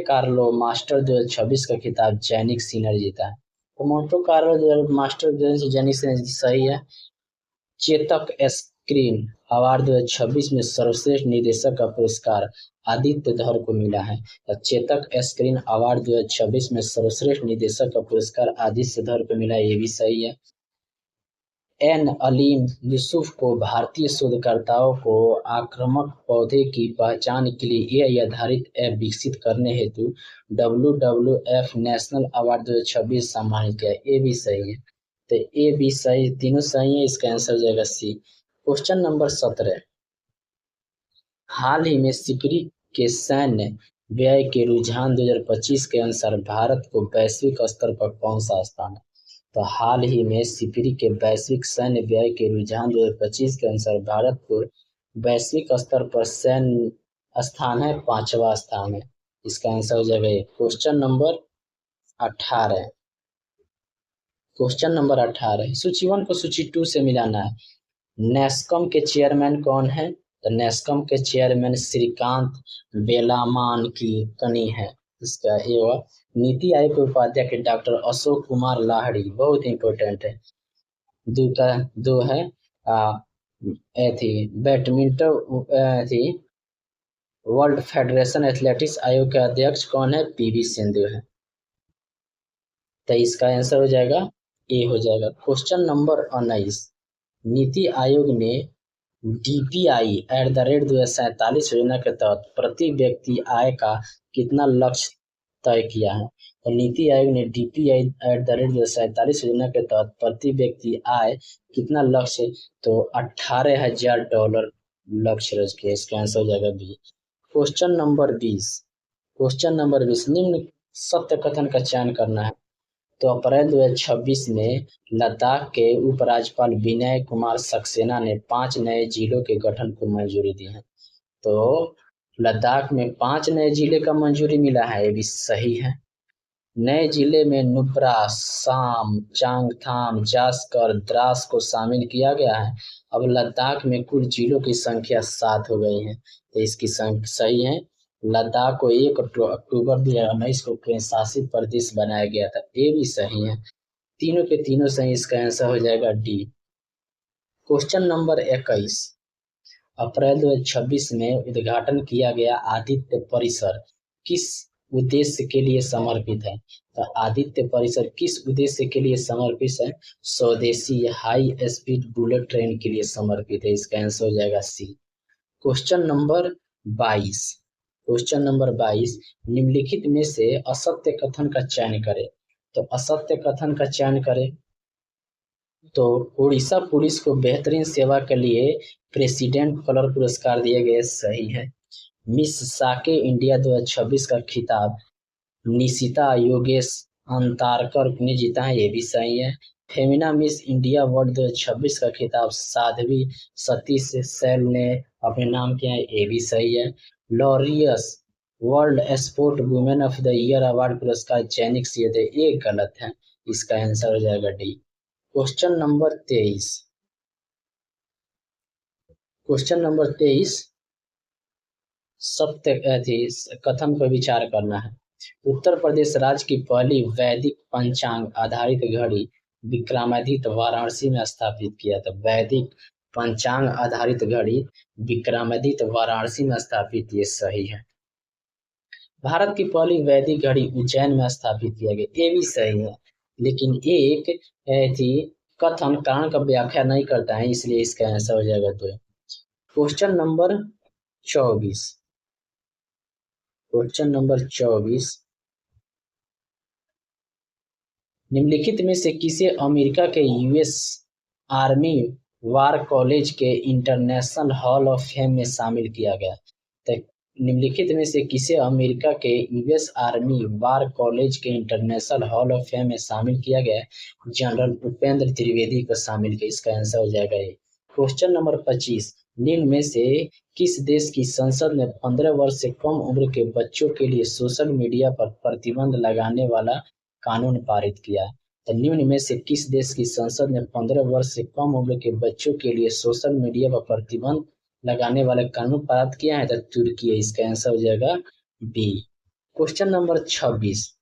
[SPEAKER 1] कार्लो मास्टर 2026 का खिताब जैनिक सिनर जीता है। तो Monte Carlo master Jannik Sinner सही है। चेतक स्क्रीन अवार्ड 2026 में सर्वश्रेष्ठ निर्देशक का पुरस्कार आदित्य धर को मिला है। तो चेतक स्क्रीन अवार्ड 2026 में सर्वश्रेष्ठ निर्देशक का पुरस्कार आदित्य धर को मिला है, ये भी सही है। एन अलीम यूसुफ को भारतीय शोधकर्ताओं को आक्रामक पौधे की पहचान के लिए एआई आधारित ऐप विकसित करने हेतु WWF नेशनल अवार्ड 2026 सम्मानित किया। ये भी सही है, तो ये भी सही, तीनों सही है। इसका आंसर हो जाएगा सी। क्वेश्चन नंबर 17, हाल ही में सिकरी के सैन्य व्यय के रुझान 2025 के अनुसार भारत को वैश्विक स्तर पर कौन सा स्थान है? तो हाल ही में सिकरी के वैश्विक सैन्य व्यय के रुझान 2025 के अनुसार भारत को वैश्विक स्तर पर सैन्य स्थान है 5वां स्थान है। इसका आंसर हो जाएगा क्वेश्चन नंबर 18। क्वेश्चन नंबर 18, सूची 1 को सूची 2 से मिलाना है। नेस्कॉम के चेयरमैन कौन है? तो नेस्कॉम के चेयरमैन श्रीकांत बेलामान की कनी है। इसका एवं नीति आयोग के उपाध्यक्ष डॉक्टर अशोक कुमार लाहिड़ी, बहुत इंपॉर्टेंट है। दो है बैडमिंटन थी वर्ल्ड फेडरेशन एथलेटिक्स आयोग के अध्यक्ष कौन है? PV सिंधु है। तो इसका आंसर हो जाएगा ए हो जाएगा। क्वेश्चन नंबर 19, नीति आयोग ने DPI @2047 योजना के तहत प्रति व्यक्ति आय का कितना लक्ष्य तय किया है? तो नीति आयोग ने DPI @2047 योजना के तहत प्रति व्यक्ति आय कितना लक्ष्य? तो $18,000 लक्ष्य रख किया। इसका आंसर हो जाएगा बी। क्वेश्चन नंबर 20, निम्न सत्य कथन का चयन करना है। तो अप्रैल 2026 में लद्दाख के उपराज्यपाल विनय कुमार सक्सेना ने 5 नए जिलों के गठन को मंजूरी दी है। तो लद्दाख में 5 नए जिले का मंजूरी मिला है, ये भी सही है। नए जिले में नुब्रा, साम, चांगथाम, जास्कर, द्रास को शामिल किया गया है। अब लद्दाख में कुल जिलों की संख्या 7 हो गई है, तो इसकी संख्या सही है। लद्दाख को 1 अक्टूबर 2019 को केंद्र शासित प्रदेश बनाया गया था, ये भी सही है। तीनों के तीनों सही, इसका आंसर हो जाएगा डी। क्वेश्चन नंबर 21, अप्रैल 2026 में उद्घाटन किया गया आदित्य परिसर किस उद्देश्य के लिए समर्पित है? तो आदित्य परिसर किस उद्देश्य के लिए समर्पित है? स्वदेशी हाई स्पीड बुलेट ट्रेन के लिए समर्पित है। इसका आंसर हो जाएगा सी। क्वेश्चन नंबर 22, निम्नलिखित में से असत्य कथन का चयन करें। तो असत्य कथन का चयन करें तो उड़ीसा पुलिस को बेहतरीन सेवा के लिए प्रेसिडेंट कलर पुरस्कार दिए गए, सही है। मिस साके इंडिया 2026 का खिताब निशिता योगेश अंतारकर ने जीता है, ये भी सही है। फेमिना मिस इंडिया वर्ल्ड 2026 का खिताब साध्वी सतीश सैल ने अपने नाम किया है, ये भी सही है। Laureus world sport women of the year award पुरस्कार चयनित किए थे, ये गलत है। इसका आंसर हो जाएगा डी। क्वेश्चन नंबर 23, सत्य कथन पर विचार करना है। उत्तर प्रदेश राज्य की पहली वैदिक पंचांग आधारित घड़ी विक्रमादित्य वाराणसी में स्थापित किया था। वैदिक पंचांग आधारित घड़ी विक्रमादित्य वाराणसी में स्थापित, ये सही है। भारत की पहली वैदिक घड़ी उज्जैन में स्थापित किया गया, ये भी सही है। लेकिन एक कथन कारण का व्याख्या नहीं करता है, इसलिए इसका आंसर हो जाएगा 2। क्वेश्चन नंबर 24, निम्नलिखित में से किसे अमेरिका के US आर्मी वार कॉलेज के इंटरनेशनल हॉल ऑफ फेम में शामिल किया गया? तो निम्नलिखित में से किसे अमेरिका के US आर्मी वार कॉलेज के इंटरनेशनल हॉल ऑफ फेम में शामिल किया गया? जनरल उपेंद्र त्रिवेदी को शामिल किया। इसका आंसर हो जाएगा ये। क्वेश्चन नंबर 25, निम्न में से किस देश की संसद ने 15 वर्ष से कम उम्र के बच्चों के लिए सोशल मीडिया पर प्रतिबंध लगाने वाला कानून पारित किया? तो निम्न में से किस देश की संसद ने 15 वर्ष से कम उम्र के बच्चों के लिए सोशल मीडिया पर प्रतिबंध लगाने वाले कानून पारित किया है? तो तुर्की है। इसका आंसर हो जाएगा बी। क्वेश्चन नंबर 26,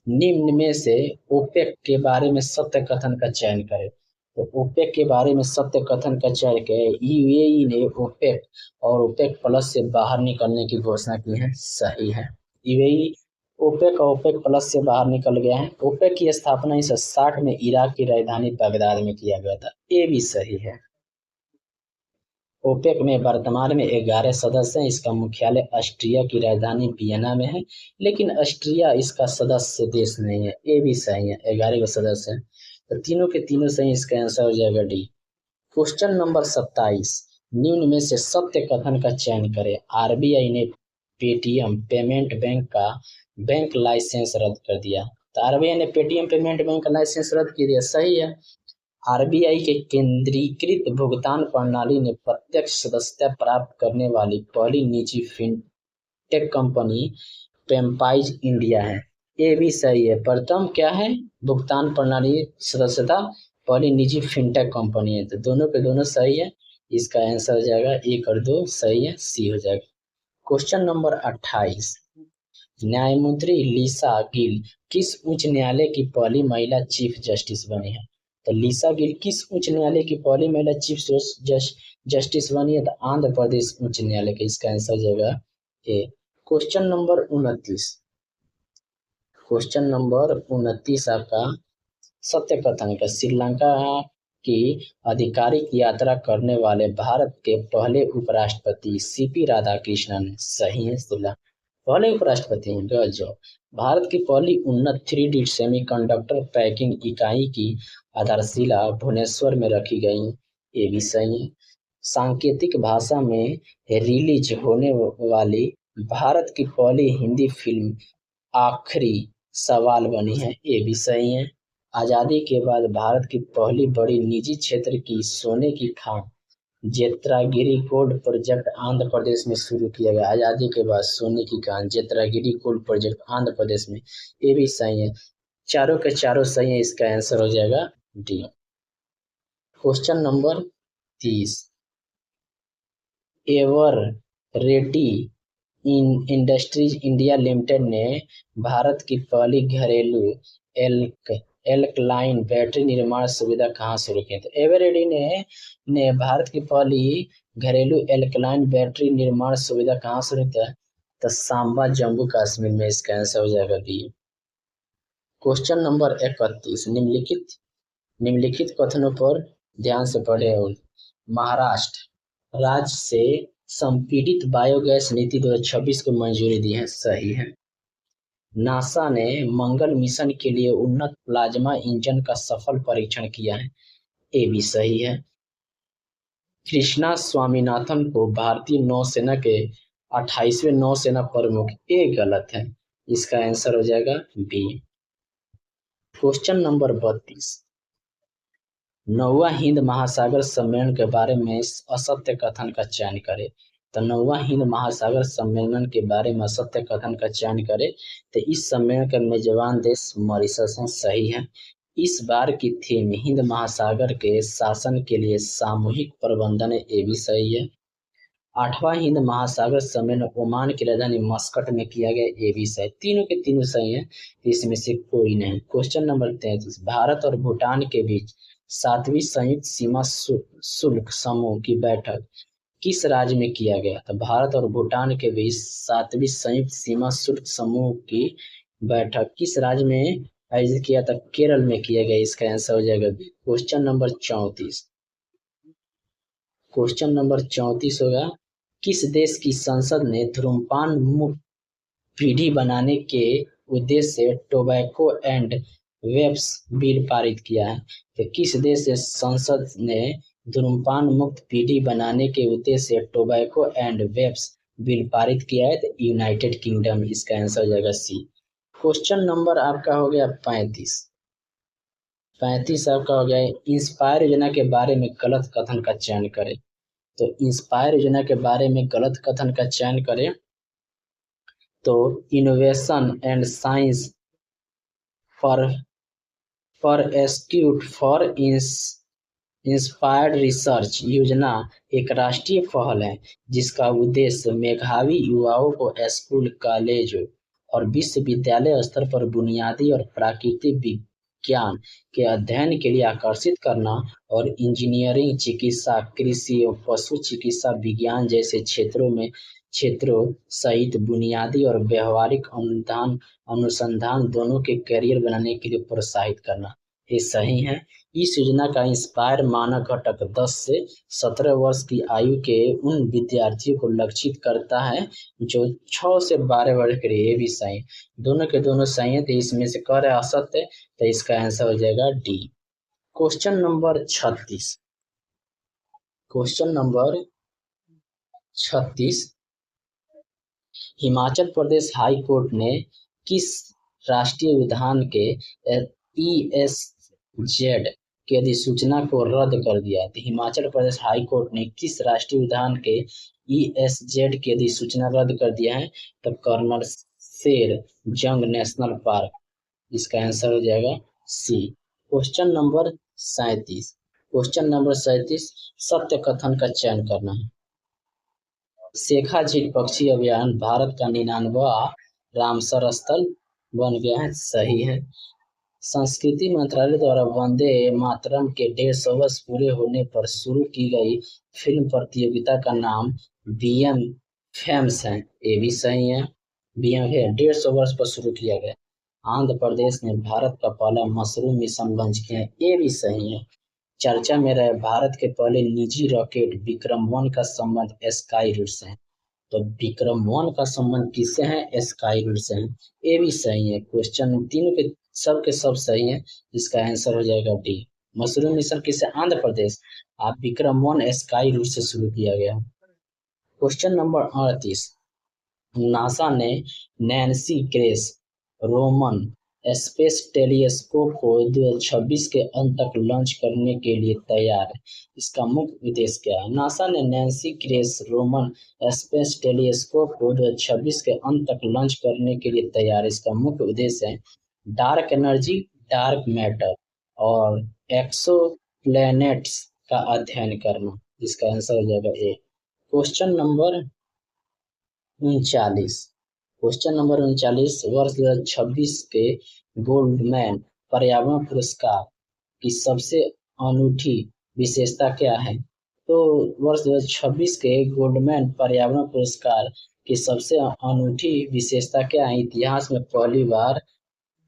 [SPEAKER 1] निम्न में से ओपेक के बारे में सत्य कथन का चयन करें। तो ओपेक के बारे में सत्य कथन का चयन किया, UAE ने ओपेक और ओपेक प्लस से बाहर निकलने की घोषणा की है, सही है। UAE ओपेक और ओपेक प्लस से बाहर निकल गया है। ओपेक की स्थापना 1960 में इराक की राजधानी बगदाद में किया गया था। ये भी सही है। ओपेक में वर्तमान में 11 सदस्य हैं। इसका मुख्यालय ऑस्ट्रिया की राजधानी वियना में है, लेकिन ऑस्ट्रिया इसका सदस्य देश नहीं है। ये भी सही है, 11 सदस्य हैं। तो तीनों के तीनों सही, इसका आंसर हो जाएगा डी। क्वेश्चन नंबर 27, निम्न में से सत्य कथन का चयन करें। आरबीआई ने पेटीएम पेमेंट बैंक का बैंक लाइसेंस रद्द कर दिया। तो आरबीआई ने पेटीएम पेमेंट बैंक का लाइसेंस रद्द कर दिया, सही है। आरबीआई के केंद्रीकृत भुगतान प्रणाली ने प्रत्यक्ष सदस्यता प्राप्त करने वाली पहली निजी फिनटेक कंपनी पेम्पाइज इंडिया है। ये भी सही है। प्रथम क्या है? भुगतान प्रणाली सदस्यता पहली निजी फिनटेक कंपनी है। तो दोनों के दोनों सही है। इसका आंसर हो जाएगा 1 और 2 सही है, सी हो जाएगा। क्वेश्चन नंबर 28, न्यायमूर्ति लिसा गिल किस उच्च न्यायालय की पहली महिला चीफ जस्टिस बनी है? तो लिसा गिल किस उच्च न्यायालय की पहली महिला चीफ जस्टिस बनी है? तो आंध्र प्रदेश उच्च न्यायालय के। इसका आंसर हो जाएगा A. Question number 29, question number 29 आपका सत्य कथन का। श्रीलंका की आधिकारिक यात्रा करने वाले भारत के पहले उपराष्ट्रपति सीपी राधाकृष्णन, सही है। पहले उपराष्ट्रपति हैं। गजब। भारत की पहली उन्नत 3D सेमीकंडक्टर पैकिंग इकाई की आधारशिला भुवनेश्वर में रखी गई, ये भी सही है। सांकेतिक भाषा में रिलीज होने वाली भारत की पहली हिंदी फिल्म आखिरी सवाल बनी है, ये भी सही है। आजादी के बाद भारत की पहली बड़ी निजी क्षेत्र की सोने की खान जेत्रागिरी गोल्ड प्रोजेक्ट आंध्र प्रदेश में शुरू किया गया। आजादी के बाद सोने की खान जेत्रागिरी गोल्ड प्रोजेक्ट आंध्र प्रदेश में, ये भी सही है। चारों के चारों सही है, इसका आंसर हो जाएगा D. Question number 30, ever ready industries India limited ने भारत की पहली घरेलू एल्कलाइन बैटरी निर्माण सुविधा कहाँ शुरू की? तो एवरेडी ने भारत की पहली घरेलू एल्कलाइन बैटरी निर्माण सुविधा कहाँ शुरू किया? तो सांबा जम्मू कश्मीर में। इसका आंसर हो जाएगा बी। क्वेश्चन नंबर 31, निम्नलिखित कथनों पर ध्यान से पढ़े। और महाराष्ट्र राज्य से संपीड़ित बायोगैस नीति 2026 को मंजूरी दी है, सही है। नासा ने मंगल मिशन के लिए उन्नत प्लाज्मा इंजन का सफल परीक्षण किया है, ये भी सही है। कृष्णा स्वामीनाथन को भारतीय नौसेना के 28वें नौसेना प्रमुख, ये गलत है। इसका आंसर हो जाएगा बी। क्वेश्चन नंबर 32, नौवां हिंद महासागर सम्मेलन के बारे में असत्य कथन का चयन करें। तो नौवां हिंद महासागर सम्मेलन के बारे में असत्य कथन का चयन करें। तो इस सम्मेलन का मेजबान देश मॉरिशस है, सही है। इस बार की थीम हिंद महासागर के शासन के लिए सामूहिक प्रबंधन है, ये भी सही है। 8वां हिंद महासागर सम्मेलन ओमान की राजधानी मस्कट में किया गया, ये भी सही। तीनों के तीनों सही है, इसमें से कोई नहीं। क्वेश्चन नंबर 33, भारत और भूटान के बीच 7वीं संयुक्त सीमा शुल्क समूह की बैठक किस राज्य में किया गया? तो भारत और भूटान के बीच 7वीं संयुक्त सीमा शुल्क समूह की बैठक किस राज्य में आयोजित किया था? केरल में किया गया। इसका आंसर हो जाएगा B. Question number 34, question number 34 होगा, किस देश की संसद ने धूम्रपान मुक्त पीढ़ी बनाने के उद्देश्य से टोबैको एंड वेप्स बिल पारित किया है? तो किस देश से संसद ने धूम्रपान मुक्त पीढ़ी बनाने के उद्देश्य से टोबैको एंड वेप्स बिल पारित किया है? तो यूनाइटेड किंगडम। इसका आंसर हो जाएगा सी। क्वेश्चन नंबर आपका हो गया 35 आपका हो गया, इंस्पायर योजना के बारे में गलत कथन का चयन करें। तो इंस्पायर योजना के बारे में गलत कथन का चयन करें तो innovation and science for institute for inspired research योजना एक राष्ट्रीय पहल है जिसका उद्देश्य मेधावी युवाओं को स्कूल, कॉलेज और विश्वविद्यालय स्तर पर बुनियादी और प्राकृतिक विज्ञान के अध्ययन के लिए आकर्षित करना और इंजीनियरिंग, चिकित्सा, कृषि और पशु चिकित्सा विज्ञान जैसे क्षेत्रों में क्षेत्रों सहित बुनियादी और व्यवहारिक अनुसंधान दोनों के करियर बनाने के लिए प्रोत्साहित करना। ये सही है। इस योजना का इंस्पायर मानक घटक 10 से 17 वर्ष की आयु के उन विद्यार्थियों को लक्षित करता है जो 6 से 12 वर्ष के लिए। ये भी सही, दोनों के दोनों सही है। तो इसमें से कह रहे असत्य, तो इसका आंसर हो जाएगा D. Question number 36। Question number 36, Himachal Pradesh high court ने किस राष्ट्रीय उद्यान के ESZ की अधिसूचना को रद्द कर दिया? तो हिमाचल प्रदेश हाई कोर्ट ने किस राष्ट्रीय उद्यान के ESZ की अधिसूचना रद्द कर दिया है? तो कर्नल शेर जंग नेशनल पार्क। इसका आंसर हो जाएगा C. Question number 37। Question number 37, सत्य कथन का चयन करना है। शेखा झील पक्षी अभयारण्य भारत का 99वां रामसर स्थल बन गया है। सही है। संस्कृति मंत्रालय द्वारा वंदे मातरम के 150 वर्ष पूरे होने पर शुरू की गई फिल्म प्रतियोगिता का नाम BM फेम्स है। ये भी सही है। BM है 150 वर्ष पर शुरू किया गया। आंध्र प्रदेश ने भारत का पहला मशरूम मिशन लॉन्च किया है। ये भी सही है। चर्चा में रहे भारत के पहले निजी रॉकेट विक्रम-1 का संबंध स्काई रूट से है। तो विक्रम-1 का संबंध किससे है? स्काई रूट से है। ये भी सही है। क्वेश्चन तीनों के सब सही है। इसका आंसर हो जाएगा डी। मशरूम मिशन किससे? आंध्र प्रदेश। आप विक्रम-1 स्काई रूट से शुरू किया गया। क्वेश्चन नंबर 38, नासा ने Nancy grace Roman space telescope को 2026 के अंत तक लॉन्च करने के लिए तैयार है। इसका मुख्य उद्देश्य क्या है? नासा ने Nancy grace Roman space telescope को 2026 के अंत तक लॉन्च करने के लिए तैयार है। इसका मुख्य उद्देश्य है डार्क एनर्जी, डार्क मैटर और एक्सोप्लैनेट्स का अध्ययन करना। इसका आंसर हो जाएगा A. Question number 39। Question number 39, वर्ष 2026 के गोल्डमैन पर्यावरण पुरस्कार की सबसे अनूठी विशेषता क्या है? तो वर्ष 2026 के गोल्डमैन पर्यावरण पुरस्कार की सबसे अनूठी विशेषता क्या है? इतिहास में पहली बार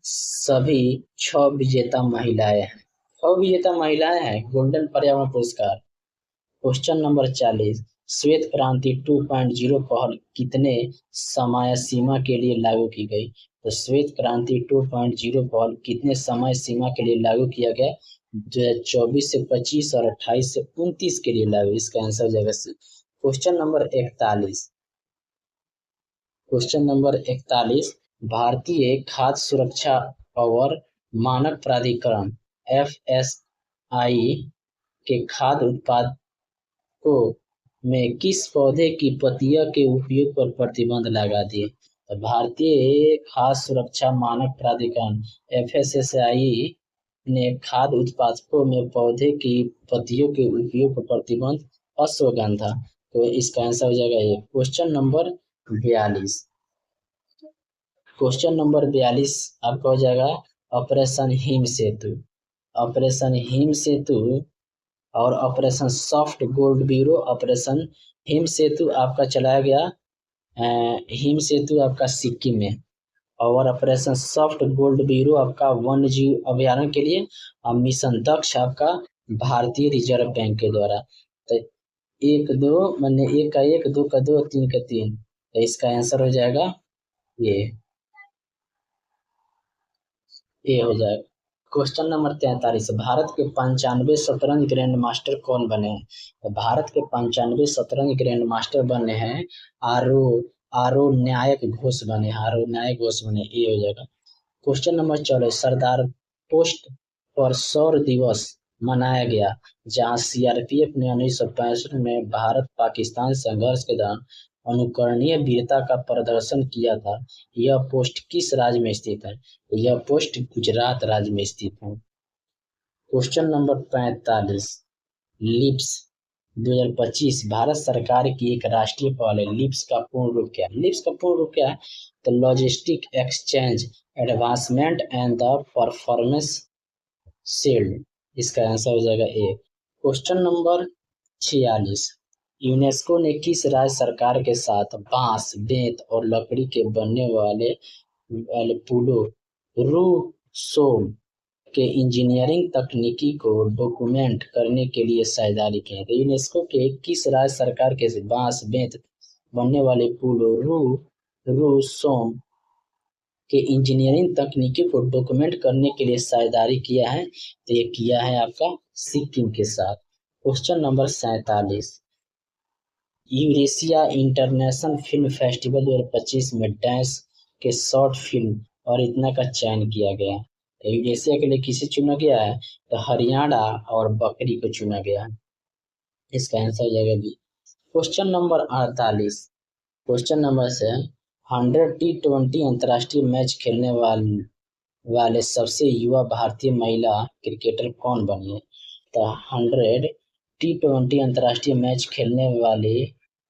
[SPEAKER 1] सभी 6 विजेता महिलाएं हैं। 6 विजेता महिलाएं हैं गोल्डन पर्यावरण पुरस्कार। क्वेश्चन नंबर 40, श्वेत क्रांति 2.0 पहल कितने समय सीमा के लिए लागू की गई? तो श्वेत क्रांति 2.0 पहल कितने समय सीमा के लिए लागू किया गया? 2024 से 25 और 28 से 29 के लिए लागू। इसका आंसर हो जाएगा C. Question number 41। Question number 41, भारतीय खाद्य सुरक्षा और मानक प्राधिकरण FSI के खाद्य उत्पाद में किस पौधे की पत्तियों के उपयोग पर प्रतिबंध लगा दिए? तो भारतीय खाद्य सुरक्षा मानक प्राधिकरण FSSAI ने खाद्य उत्पादों में पौधे की पत्तियों के उपयोग पर प्रतिबंध अश्वगंधा। तो इसका आंसर हो जाएगा ये। Question number 42। क्वेश्चन नंबर 42 आपका हो जाएगा ऑपरेशन हिम सेतु। ऑपरेशन हिम सेतु और operation soft gold bureau. Operation Him Setu आपका चलाया गया हिम सेतु आपका सिक्किम में, और ऑपरेशन सॉफ्ट गोल्ड ब्यूरो आपका वन्य जीव अभ्यारण्य के लिए, और मिशन दक्ष आपका भारतीय रिजर्व बैंक के द्वारा। तो 1 2 मैंने 1 का 1, 2 का 2, 3 का 3। तो इसका आंसर हो जाएगा ये हो जाएगा। क्वेश्चन नंबर 43, भारत के 95 शतरंज ग्रैंड मास्टर कौन बने हैं? तो भारत के 95 शतरंज ग्रैंड मास्टर बने हैं आरोन्यायक घोष बने। आरोन्यायक घोष बने। ये हो जाएगा। क्वेश्चन नंबर 44, सरदार पोस्ट पर शौर्य दिवस मनाया गया जहां CRPF ने 1965 में भारत पाकिस्तान संघर्ष के दौरान अनुकरणीय वीरता का प्रदर्शन किया था। यह पोस्ट किस राज्य में स्थित है? यह पोस्ट गुजरात राज्य में स्थित है। क्वेश्चन नंबर 45, लिप्स 2025 भारत सरकार की एक राष्ट्रीय पहल है। लिप्स का पूर्ण रूप क्या है? लिप्स का पूर्ण रूप क्या है? तो logistic exchange advancement and the performance shield. इसका आंसर हो जाएगा ए। क्वेश्चन नंबर 46, यूनेस्को ने किस राज्य सरकार के साथ बांस, बेंत और लकड़ी के बनने वाले वाले पुलों रूसोम के इंजीनियरिंग तकनीकी को डॉक्यूमेंट करने के लिए साझेदारी की है? तो यूनेस्को के किस राज्य सरकार के बांस, बेंत बनने वाले पुलों रूसोम के इंजीनियरिंग तकनीकी को डॉक्यूमेंट करने के लिए साझेदारी किया है? तो ये किया है आपका सिक्किम के साथ। Question number 47, Eurasia international film festival 2025 में डैश के शॉर्ट फिल्म और इतना का चयन किया गया है? तो यूरेशिया के लिए किसे चुना गया है? तो हरियाणा और बकरी को चुना गया है। इसका आंसर हो जाएगा B. Question number 48, question number से 100 T20 अंतर्राष्ट्रीय मैच खेलने वाले सबसे युवा भारतीय महिला क्रिकेटर कौन बनी है? तो 100 T20 अंतर्राष्ट्रीय मैच खेलने वाले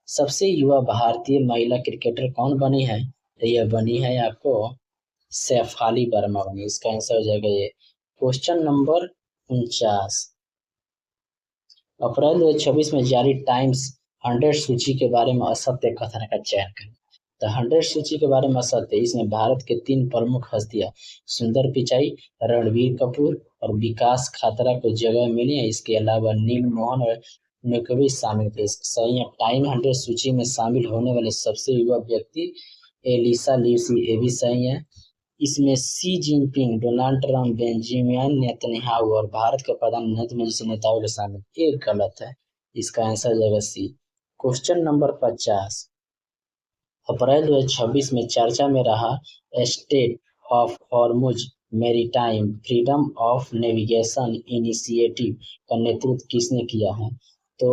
[SPEAKER 1] सबसे युवा भारतीय महिला क्रिकेटर कौन बनी है? तो यह बनी है आपको शेफाली वर्मा बनी। इसका आंसर हो जाएगा ये। क्वेश्चन नंबर 49, अप्रैल 2026 में जारी टाइम्स 100 सूची के बारे में असत्य कथन का चयन करें। तो 100 सूची के बारे में असत्य, इसमें भारत के 3 प्रमुख हस्तियां सुंदर पिचाई, रणबीर कपूर और विकास खातरा को जगह मिली है। इसके अलावा नील मोहन और निकोबी शामिल थे। सही है। टाइम 100 सूची में शामिल होने वाले सबसे युवा व्यक्ति एलिसा ल्यूसी, ये भी सही है। इसमें Xi Jinping, Donald Trump, Benjamin Netanyahu और भारत के प्रधानमंत्री में जैसे नेताओं के शामिल, ये गलत है। इसका आंसर हो जाएगा सी। क्वेश्चन नंबर 50, अप्रैल 2026 में चर्चा में रहा state of Hormuz maritime freedom of navigation initiative का नेतृत्व किसने किया है? तो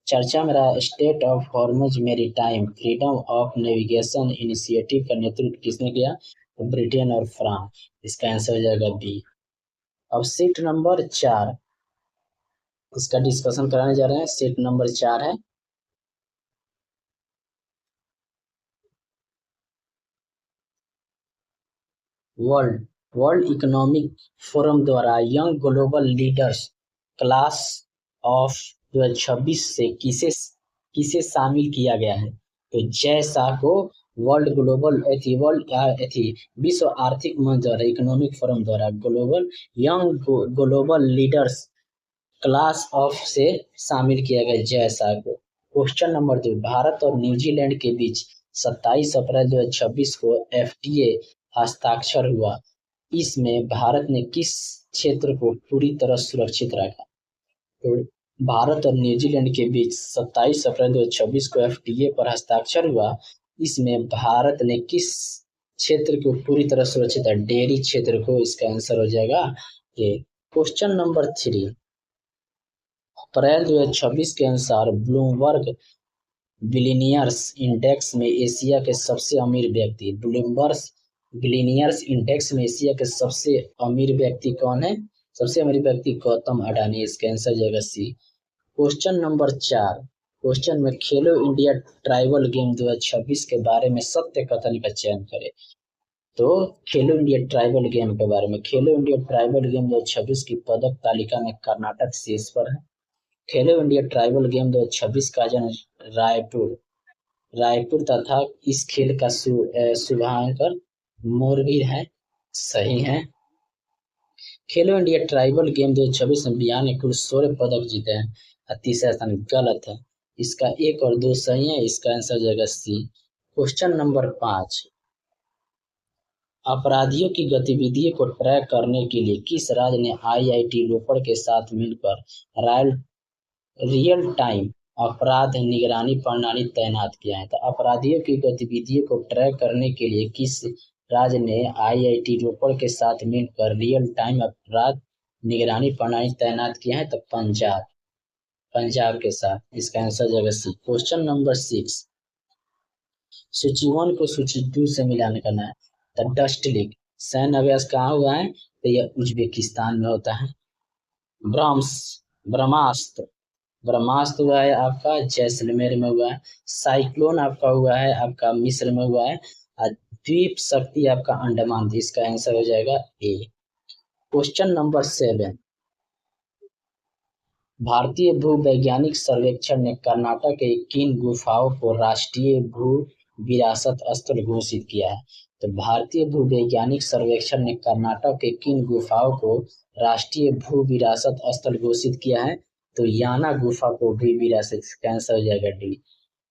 [SPEAKER 1] चर्चा में रहा state of Hormuz maritime freedom of navigation initiative का नेतृत्व किसने किया? तो ब्रिटेन और फ्रांस। इसका आंसर हो जाएगा बी। अब सेट नंबर 4, इसका डिस्कशन कराने जा रहे हैं। सेट नंबर 4 है वर्ल्ड इकोनॉमिक फोरम द्वारा young global leaders class of 2026 से किसे किसे शामिल किया गया है? तो जय शाह को विश्व आर्थिक मंच द्वारा, इकोनॉमिक फोरम द्वारा young global leaders class of से शामिल किया गया जय शाह को। क्वेश्चन नंबर 2, भारत और न्यूजीलैंड के बीच 27 अप्रैल 2026 को एफटीए हस्ताक्षर हुआ। इसमें भारत ने किस क्षेत्र को पूरी तरह सुरक्षित रखा? तो भारत और न्यूजीलैंड के बीच 27 अप्रैल 2026 को एफटीए पर हस्ताक्षर हुआ। इसमें भारत ने किस क्षेत्र को पूरी तरह सुरक्षित है? डेयरी क्षेत्र को। इसका आंसर हो जाएगा ये। क्वेश्चन नंबर 3, अप्रैल 2026 के अनुसार ब्लूमबर्ग बिलियनियर्स इंडेक्स में एशिया के सबसे अमीर व्यक्ति, ब्लूमबर्ग बिलियनियर्स इंडेक्स में एशिया के सबसे अमीर व्यक्ति कौन है? सबसे अमीर व्यक्ति गौतम अडानी। इसका आंसर हो जाएगा सी। क्वेश्चन नंबर 4, क्वेश्चन में खेलो इंडिया ट्राइबल गेम 2026 के बारे में सत्य कथन का चयन करें। तो खेलो इंडिया ट्राइबल गेम के बारे में, खेलो इंडिया ट्राइबल गेम 2026 की पदक तालिका में कर्नाटक शीर्ष पर है। खेलो इंडिया ट्राइबल गेम 2026 का आयोजन रायपुर तथा इस खेल का शुभारंभ मोरबी है। सही है। खेलो इंडिया ट्राइबल गेम 2026 में बिहार ने कुल 16 पदक जीते हैं और तीसरा स्थान गलत है। इसका 1 और 2 सही है। इसका आंसर हो जाएगा सी। क्वेश्चन नंबर 5, अपराधियों की गतिविधियों को ट्रैक करने के लिए किस राज्य ने आईआईटी रोपड़ के साथ मिलकर रियल टाइम अपराध निगरानी प्रणाली तैनात किया है? तो अपराधियों की गतिविधियों को ट्रैक करने के लिए किस राज्य ने आईआईटी रोपड़ के साथ मिलकर रियल टाइम अपराध निगरानी प्रणाली तैनात किया है? तो पंजाब के साथ। इसका आंसर जाएगा सी। क्वेश्चन नंबर 6, सूची 1 को सूची 2 से मिलान करना है। तो डस्ट लीग सैन्य अभ्यास कहाँ हुआ है? तो यह उज्बेकिस्तान में होता है। ब्रह्मास्त्र ब्रह्मास्त्र हुआ है आपका जैसलमेर में हुआ है। साइक्लोन आपका हुआ है आपका मिस्र में हुआ है। और द्वीप शक्ति आपका अंडमान। इसका आंसर हो जाएगा ए। क्वेश्चन नंबर 7, भारतीय भूवैज्ञानिक सर्वेक्षण ने कर्नाटक के किन गुफाओं को राष्ट्रीय भू विरासत स्थल घोषित किया है? तो भारतीय भूवैज्ञानिक सर्वेक्षण ने कर्नाटक के किन गुफाओं को राष्ट्रीय भू विरासत स्थल घोषित किया है? तो याना गुफा को भी विरासत, कैंसर हो जाएगा डी।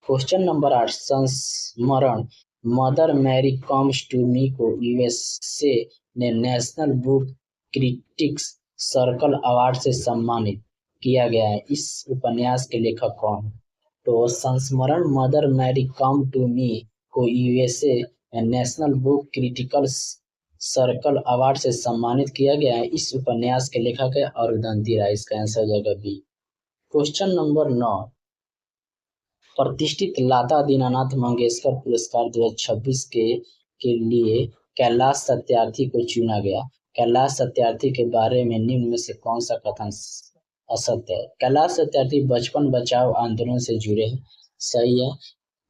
[SPEAKER 1] क्वेश्चन नंबर 8, संस्मरण mother Mary comes to me को यूएसए ने national book critics circle award से सम्मानित किया गया है। इस उपन्यास के लेखक कौन है? तो संस्मरण mother Mary come to me को USA national book critical circle award से सम्मानित किया गया है। इस उपन्यास के लेखक है अरुंधति राय। इसका आंसर हो जाएगा बी। क्वेश्चन नंबर 9, प्रतिष्ठित लता दीनानाथ मंगेशकर पुरस्कार 2026 के लिए कैलाश सत्यार्थी को चुना गया। कैलाश सत्यार्थी के बारे में निम्न में से कौन सा कथन असत्य है? कैलाश सत्यार्थी बचपन बचाओ आंदोलन से जुड़े हैं, सही है।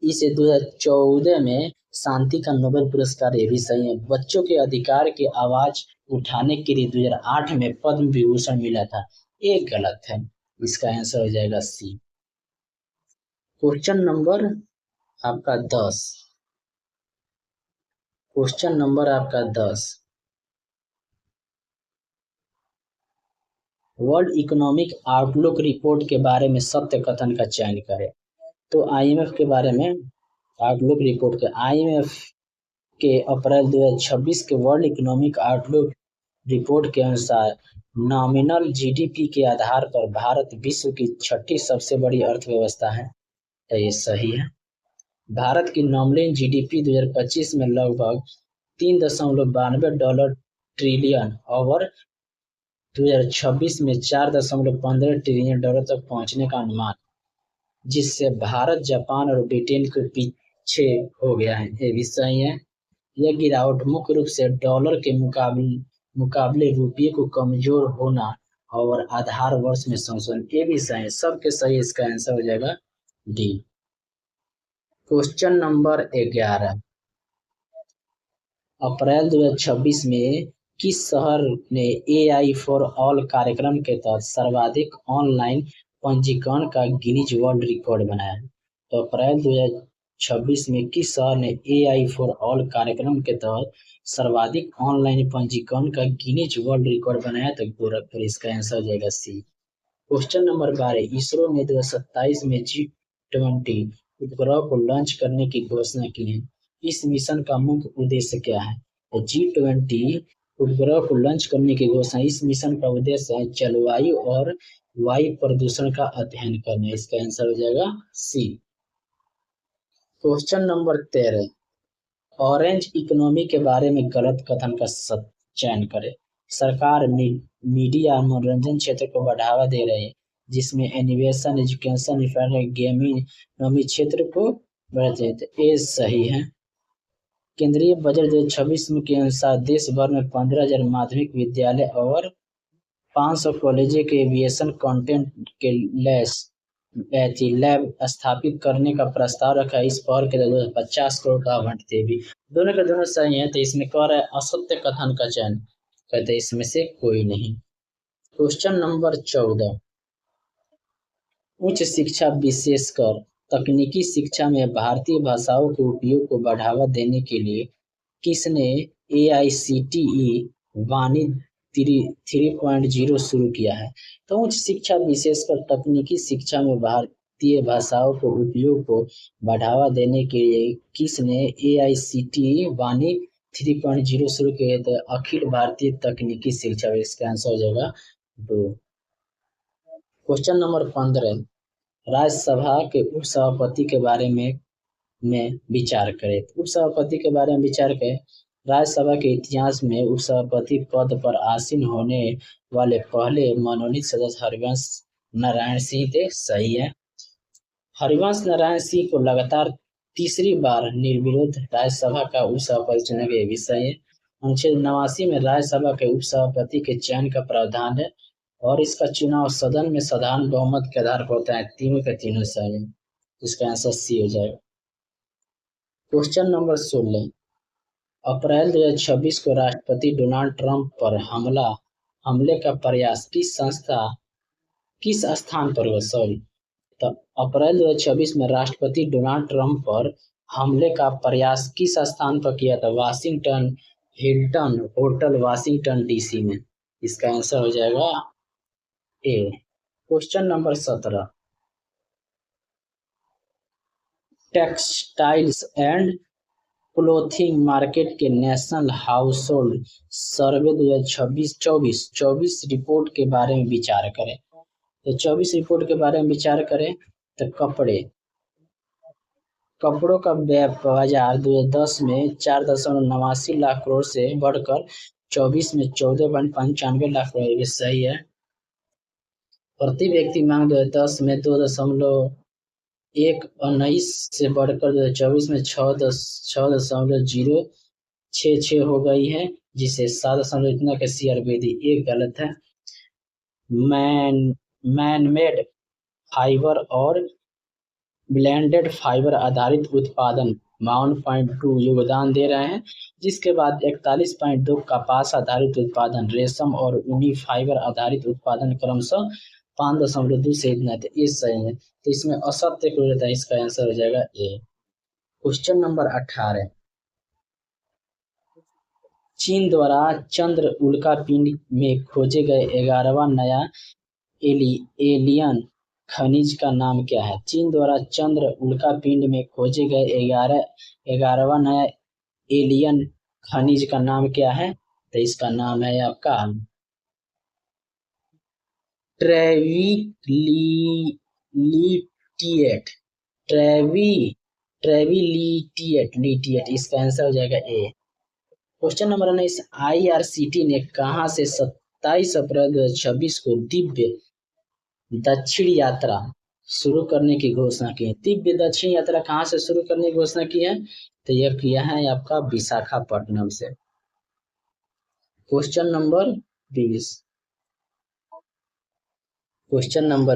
[SPEAKER 1] इसे 2014 में शांति का नोबेल पुरस्कार, ये भी सही है। बच्चों के अधिकार की आवाज उठाने के लिए 2008 में पद्म विभूषण मिला था, ये गलत है। इसका आंसर हो जाएगा सी। क्वेश्चन नंबर आपका 10, क्वेश्चन नंबर आपका 10, वर्ल्ड इकोनॉमिक आउटलुक रिपोर्ट के बारे में सत्य कथन का चयन करें। तो आईएमएफ के बारे में आउटलुक रिपोर्ट के आईएमएफ के अप्रैल 2026 के वर्ल्ड इकोनॉमिक आउटलुक रिपोर्ट के अनुसार नॉमिनल जीडीपी के आधार पर भारत विश्व की 6ठी सबसे बड़ी अर्थव्यवस्था है, तो ये सही है। भारत की नॉमिनल जीडीपी 2025 में लगभग $3.92 ट्रिलियन और 2026 में $4.15 ट्रिलियन तक पहुंचने का अनुमान, जिससे भारत जापान और ब्रिटेन को पीछे हो गया है, ये भी सही है। यह गिरावट मुख्य रूप से डॉलर के मुकाबले रुपये को कमजोर होना और आधार वर्ष में संशोधन, ये भी सही है। सबके सही, इसका आंसर हो जाएगा डी। क्वेश्चन नंबर 11, अप्रैल 2026 में किस शहर ने AI फॉर ऑल कार्यक्रम के तहत सर्वाधिक ऑनलाइन पंजीकरण का गिनीज वर्ल्ड रिकॉर्ड बनाया? तो अप्रैल 2026 में किस शहर ने AI फॉर ऑल कार्यक्रम के तहत सर्वाधिक ऑनलाइन पंजीकरण का गिनीज वर्ल्ड रिकॉर्ड बनाया? तो गोरखपुर। इसका आंसर हो जाएगा सी। क्वेश्चन नंबर 12, इसरो ने 2027 में G20 उपग्रह को लॉन्च करने की घोषणा की है। इस मिशन का मुख्य उद्देश्य क्या है? G20 उपग्रह को लॉन्च करने की घोषणा, इस मिशन का उद्देश्य है जलवायु और वायु प्रदूषण का अध्ययन करना। इसका आंसर हो जाएगा C. Question number 13, orange economy के बारे में गलत कथन का चयन करें। सरकार मीडिया मनोरंजन क्षेत्र को बढ़ावा दे रही है, जिसमें इनोवेशन, एजुकेशन, गेमिंग क्षेत्र को बढ़ाते हैं, तो ये सही है। केंद्रीय बजट 2026 के अनुसार देश भर में 15,000 माध्यमिक विद्यालय और 500 कॉलेजों के एविएशन कंटेंट के लैब स्थापित करने का प्रस्ताव रखा है। इस पहल के लिए 50 करोड़ का आवंटित भी, दोनों के दोनों सही है। तो इसमें कह रहा है असत्य कथन का चयन, कहते इसमें से कोई नहीं। क्वेश्चन नंबर 14, उच्च शिक्षा विशेषकर तकनीकी शिक्षा में भारतीय भाषाओं के उपयोग को बढ़ावा देने के लिए किसने AICTE वाणी 3.0 शुरू किया है? तो उच्च शिक्षा विशेषकर तकनीकी शिक्षा में भारतीय भाषाओं के उपयोग को बढ़ावा देने के लिए किसने AICTE वाणी 3.0 शुरू किया? तो अखिल भारतीय तकनीकी शिक्षा। इसका आंसर हो जाएगा 2। क्वेश्चन नंबर 15, राज्यसभा के उपसभापति के बारे में विचार करें। उपसभापति के बारे में विचार करें। राज्यसभा के इतिहास में उपसभापति पद पर आसीन होने वाले पहले मनोनीत सदस्य हरिवंश नारायण सिंह थे, सही है। हरिवंश नारायण सिंह को लगातार तीसरी बार निर्विरोध राज्यसभा का उपसभापति चुना गया, भी सही है। अनुच्छेद 89 में राज्यसभा के उपसभापति के चयन का प्रावधान है और इसका चुनाव सदन में साधारण बहुमत के आधार पर होता है। तीनों के तीनों सही है, इसका आंसर सी हो जाएगा। क्वेश्चन नंबर 16, अप्रैल 2026 को राष्ट्रपति डोनाल्ड ट्रंप पर हमले का प्रयास किस संस्था किस स्थान पर हुआ, सॉरी, तो अप्रैल 2024 में राष्ट्रपति डोनाल्ड ट्रंप पर हमले का प्रयास किस स्थान पर किया था, Washington Hilton hotel Washington DC में। इसका आंसर हो जाएगा A. Question number 17, textiles and clothing market के नेशनल हाउसहोल्ड सर्वे 2026-24 रिपोर्ट के बारे में विचार करें। तो 24 रिपोर्ट के बारे में विचार करें तो कपड़ों का बाजार 2010 में 4.89 लाख करोड़ से बढ़कर 24 में 14.95 लाख करोड़, ये सही है। प्रति व्यक्ति मांग 2010 में 2.119 से बढ़कर 2024 में 6.066 हो गई है, जिसे 7 इतना के CRBD, ये गलत है। मैनमेड फाइबर और ब्लेंडेड फाइबर आधारित उत्पादन 52.2 योगदान दे रहे हैं, जिसके बाद 41.2 कपास आधारित उत्पादन, रेशम और ऊनी फाइबर आधारित उत्पादन क्रमशः 5.2 से इतना थे, ये सही है। तो इसमें असत्य को रहता है, इसका आंसर हो जाएगा ए। क्वेश्चन नंबर 18, चीन द्वारा चंद्र उल्कापिंड में खोजे गए 11वां नया एलियन खनिज का नाम क्या है। चीन द्वारा चंद्र उल्कापिंड में खोजे गए 11वां नया एलियन खनिज का नाम क्या है, तो इसका नाम है आपका ट्रेविलिटिएट। ट्रेविलिटिएट, इसका आंसर हो जाएगा ए। क्वेश्चन नंबर 19, IRCT ने कहां से 27 अप्रैल 2026 को दिव्य दक्षिण यात्रा शुरू करने की घोषणा की है। दिव्य दक्षिण यात्रा कहां से शुरू करने की घोषणा की है, तो यह किया है आपका विशाखापट्टनम से। क्वेश्चन नंबर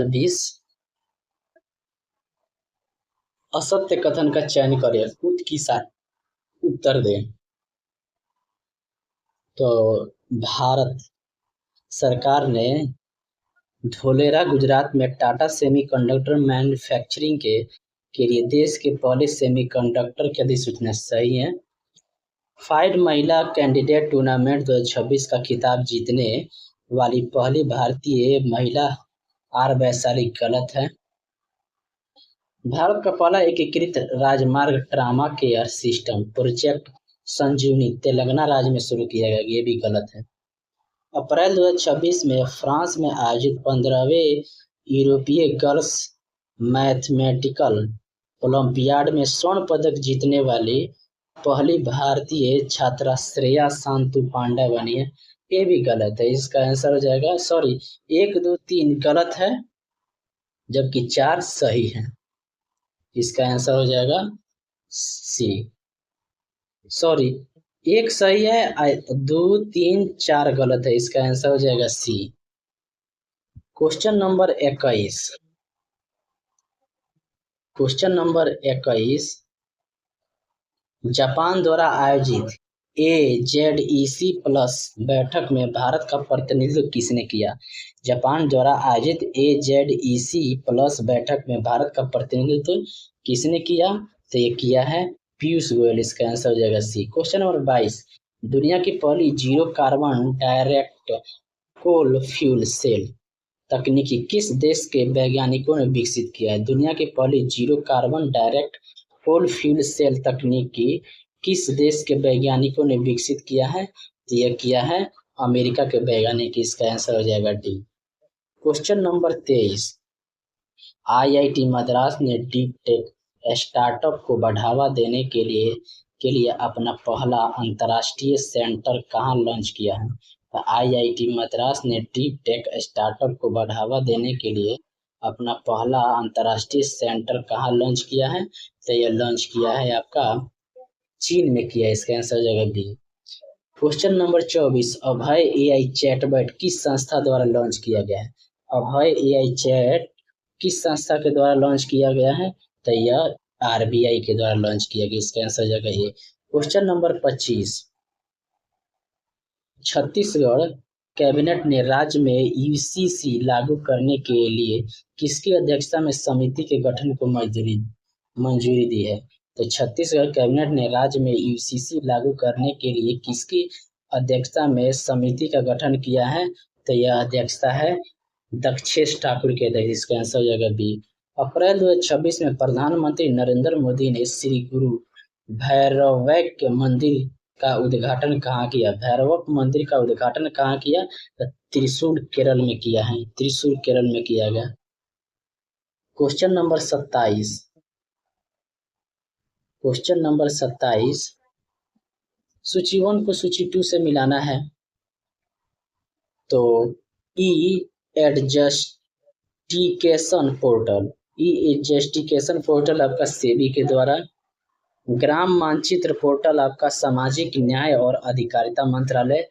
[SPEAKER 1] 20, असत्य कथन का चयन करें, खुद की उत्तर दें। तो भारत सरकार ने धोलेरा गुजरात में टाटा सेमीकंडक्टर मैन्युफैक्चरिंग के लिए देश के पहले सेमीकंडक्टर की अधिसूचना, सही है। फाइड महिला कैंडिडेट टूर्नामेंट 2026 का खिताब जीतने वाली पहली भारतीय महिला आर वैशाली, गलत है। भारत का पहला एकीकृत राजमार्ग ट्रामा केयर सिस्टम प्रोजेक्ट संजीवनी तेलंगाना राज्य में शुरू किया गया, ये भी गलत है। अप्रैल 2026 में फ्रांस में आयोजित 15वें यूरोपीय गर्ल्स मैथमेटिकल ओलंपियाड में स्वर्ण पदक जीतने वाली पहली भारतीय छात्रा श्रेया शांतु पांडे बनी है, ये भी गलत है। इसका आंसर हो जाएगा, सॉरी, 1, 2, 3 गलत है जबकि 4 सही है। इसका आंसर हो जाएगा सी, सॉरी, 1 सही है, 2, 3, 4 गलत है, इसका आंसर हो जाएगा सी। क्वेश्चन नंबर 21, जापान द्वारा आयोजित AZEC प्लस बैठक में भारत का प्रतिनिधित्व किसने किया। जापान द्वारा आयोजित AZEC प्लस बैठक में भारत का प्रतिनिधित्व किसने किया, तो ये किया है पीयूष गोयल, इसका आंसर हो जाएगा सी। क्वेश्चन नंबर 22, दुनिया की पहली जीरो कार्बन डायरेक्ट कोल फ्यूल सेल तकनीकी किस देश के वैज्ञानिकों ने विकसित किया है। दुनिया की पहली जीरो कार्बन डायरेक्ट कोल फ्यूल सेल तकनीकी किस देश के वैज्ञानिकों ने विकसित किया है, तो यह किया है अमेरिका के वैज्ञानिक, इसका आंसर हो जाएगा D. Question number 23, IIT Madras ने डीप टेक स्टार्टअप को बढ़ावा देने के लिए अपना पहला अंतर्राष्ट्रीय सेंटर कहां लॉन्च किया है। तो IIT मद्रास ने डीप टेक स्टार्टअप को बढ़ावा देने के लिए अपना पहला अंतर्राष्ट्रीय सेंटर कहां लॉन्च किया है, तो यह लॉन्च किया है आपका चीन में किया है, इसका आंसर हो जाएगा बी। क्वेश्चन नंबर 24, अभय AI चैटबॉट किस संस्था द्वारा लॉन्च किया गया है। अभय AI चैट किस संस्था के द्वारा लॉन्च किया गया है, तो यह RBI के द्वारा लॉन्च किया गया, इसका आंसर हो जाएगा ये। क्वेश्चन नंबर 25, छत्तीसगढ़ कैबिनेट ने राज्य में यूसीसी लागू करने के लिए किसकी अध्यक्षता में समिति के गठन को मंजूरी दी है? तो छत्तीसगढ़ कैबिनेट ने राज्य में यूसीसी लागू करने के लिए किसकी अध्यक्षता में समिति का गठन किया है? तो यह अध्यक्षता है दक्षेश ठाकुर के अध्यक्ष। इसका आंसर हो जाएगा बी। अप्रैल 2026 में प्रधानमंत्री नरेंद्र मोदी ने श्री गुरु भैरवैक्य मंदिर का उद्घाटन कहाँ किया? भैरवक मंदिर का उद्घाटन कहाँ किया? तो त्रिशूल केरल में किया है। त्रिशूल केरल में किया गया। Question number 27। क्वेश्चन नंबर 27, सूची 1 को सूची 2 से मिलाना है। तो ई एडजस्टिकेशन पोर्टल आपका सेबी के द्वारा, ग्राम मानचित्र पोर्टल आपका सामाजिक न्याय और अधिकारिता मंत्रालय,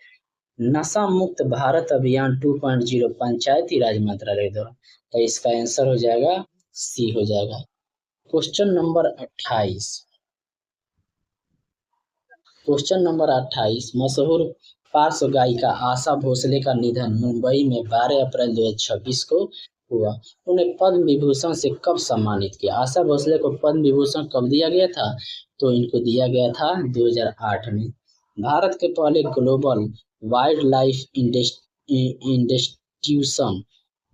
[SPEAKER 1] नशा मुक्त भारत अभियान 2.0 पंचायती राज मंत्रालय द्वारा। तो इसका आंसर हो जाएगा सी हो जाएगा। Question number 28। क्वेश्चन नंबर 28, मशहूर पार्श्व गायिका आशा भोसले का निधन मुंबई में 12 अप्रैल 2026 को हुआ। उन्हें पद्म विभूषण से कब सम्मानित किया? आशा भोसले को पद्म विभूषण कब दिया गया था? तो इनको दिया गया था 2008 में। भारत के पहले global wildlife institution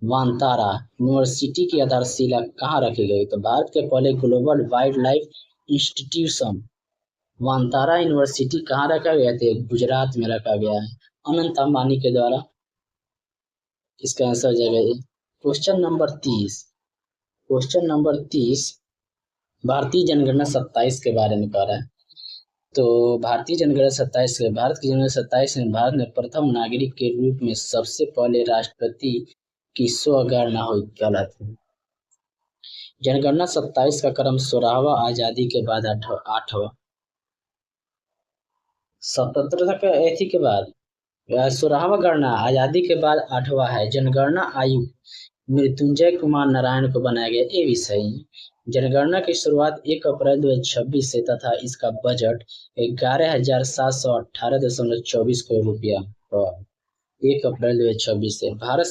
[SPEAKER 1] Vantara university की आधारशिला कहाँ रखी गई? तो भारत के पहले global wildlife institution Vantara university कहाँ रखा गया था? गुजरात में रखा गया है, अनंत अंबानी के द्वारा। इसका आंसर हो जाएगा। Question number 30। क्वेश्चन नंबर 30 भारतीय जनगणना 27 के बारे में कह रहा है। तो भारतीय जनगणना 27 के भारत की जनगणना 27 में भारत में प्रथम नागरिक के रूप में सबसे पहले राष्ट्रपति की स्वगणना हुई कहलाती है। जनगणना 27 का क्रम 16वां, आजादी के बाद 8वां, स्वतंत्रता के ऐसी के बाद 16वां गणना, आजादी के बाद 8वां है। जनगणना आयुक्त मृत्युंजय कुमार नारायण को बनाया गया, ये भी सही है। जनगणना की शुरुआत 1 अप्रैल 2026 से तथा इसका बजट 11,718.24 करोड़ रुपया 1 अप्रैल 2026 से। भारत